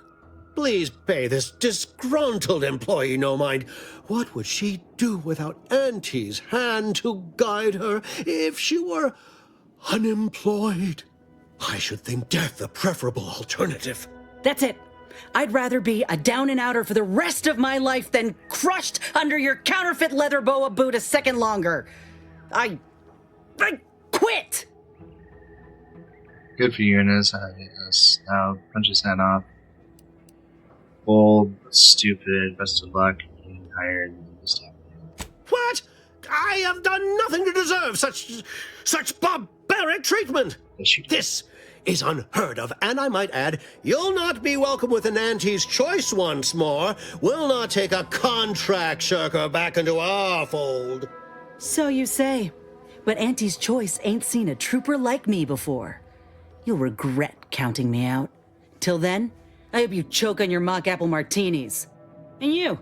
Please pay this disgruntled employee no mind. What would she do without Auntie's hand to guide her if she were Unemployed. I should think death a preferable alternative. That's it. I'd rather be a down and outer for the rest of my life than crushed under your counterfeit leather boa boot a second longer. I quit! Good for you, Inez. Yes. Now, punch his head off. Bold, but stupid. Best of luck. Getting hired. What? I have done nothing to deserve such barbaric treatment. This is unheard of, and I might add, you'll not be welcome with an Auntie's choice once more. We'll not take a contract shirker back into our fold. So you say, but Auntie's choice ain't seen a trooper like me before. You'll regret counting me out. Till then, I hope you choke on your mock apple martinis. And you,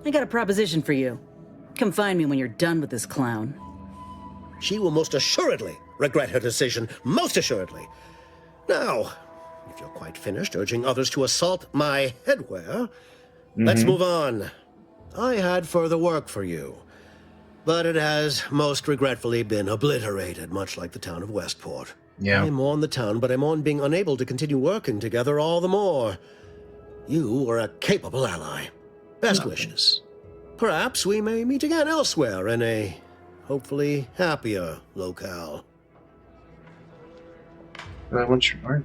I got a proposition for you. Come find me when you're done with this clown. She will most assuredly regret her decision, most assuredly. Now, if you're quite finished urging others to assault my headwear, let's move on. I had further work for you, but it has most regretfully been obliterated, much like the town of Westport. Yeah. I mourn the town, but I mourn being unable to continue working together all the more. You were a capable ally. Best wishes. Perhaps we may meet again elsewhere in a, hopefully, happier locale. I want your art.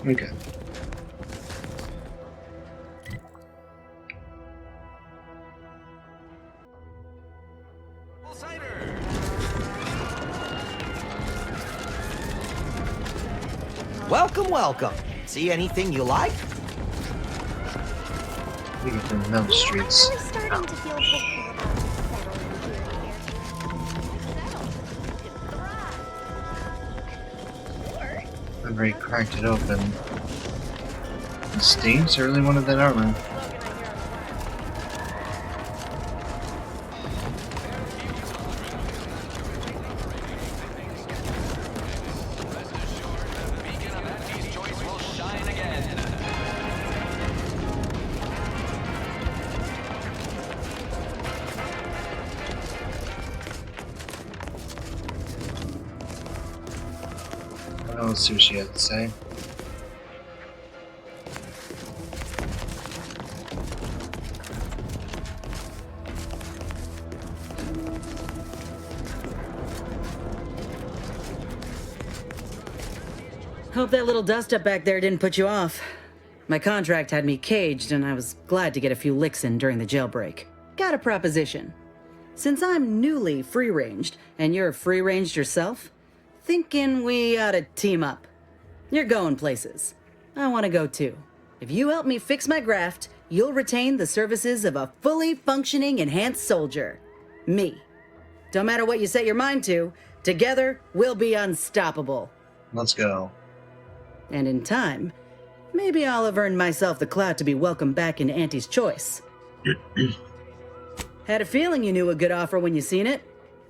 Okay. Welcome, welcome. See anything you like? We get to know the streets. I'm really starting to feel hopeful about settling here. I've already cracked it open. It stinks. I really wanted that armor. Let's see what she had to say. Hope that little dust up back there didn't put you off. My contract had me caged, and I was glad to get a few licks in during the jailbreak. Got a proposition. Since I'm newly free-ranged, and you're free-ranged yourself, thinking we ought to team up. You're going places. I want to go too. If you help me fix my graft, you'll retain the services of a fully functioning enhanced soldier. Me. Don't matter what you set your mind to, together we'll be unstoppable. Let's go. And in time, maybe I'll have earned myself the clout to be welcomed back into Auntie's choice. Had a feeling you knew a good offer when you seen it.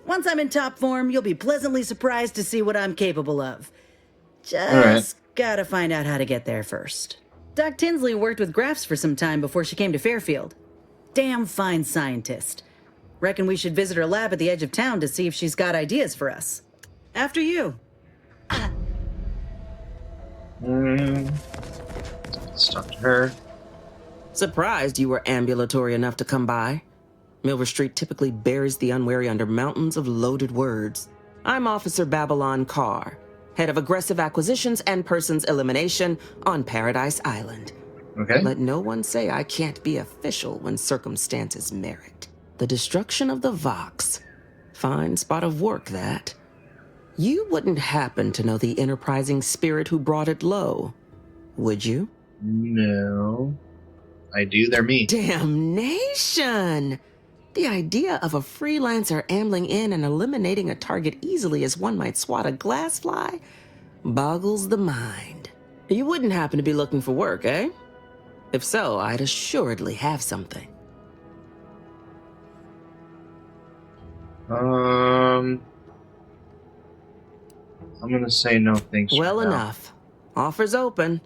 Once I'm in top form, you'll be pleasantly surprised to see what I'm capable of. Just gotta find out how to get there first. Doc Tinsley worked with Grafts for some time before she came to Fairfield. Damn fine scientist. Reckon we should visit her lab at the edge of town to see if she's got ideas for us. After you. Let's talk to her. Surprised you were ambulatory enough to come by. Milver Street typically buries the unwary under mountains of loaded words. I'm Officer Babylon Carr, head of aggressive acquisitions and persons elimination on Paradise Island. Okay. Let no one say I can't be official when circumstances merit. The destruction of the Vox. Fine spot of work, that. You wouldn't happen to know the enterprising spirit who brought it low, would you? No. I do, they're me. Damnation! The idea of a freelancer ambling in and eliminating a target easily as one might swat a glassfly boggles the mind. You wouldn't happen to be looking for work, eh? If so, I'd assuredly have something. I'm gonna say no thanks. Well enough. Offer's open.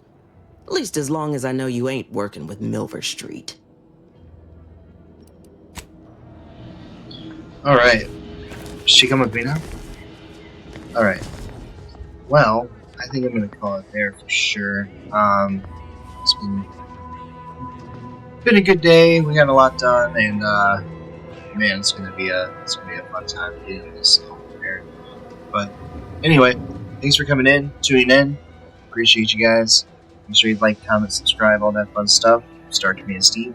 At least as long as I know you ain't working with Milver Street. Alright. Is she come with me now? Alright. Well, I think I'm gonna call it there for sure. It's been a good day. We got a lot done, and man, it's gonna be a fun time getting this all prepared. But anyway, thanks for coming in, tuning in. Appreciate you guys. Make sure you like, comment, subscribe, all that fun stuff. Start to me and Steve.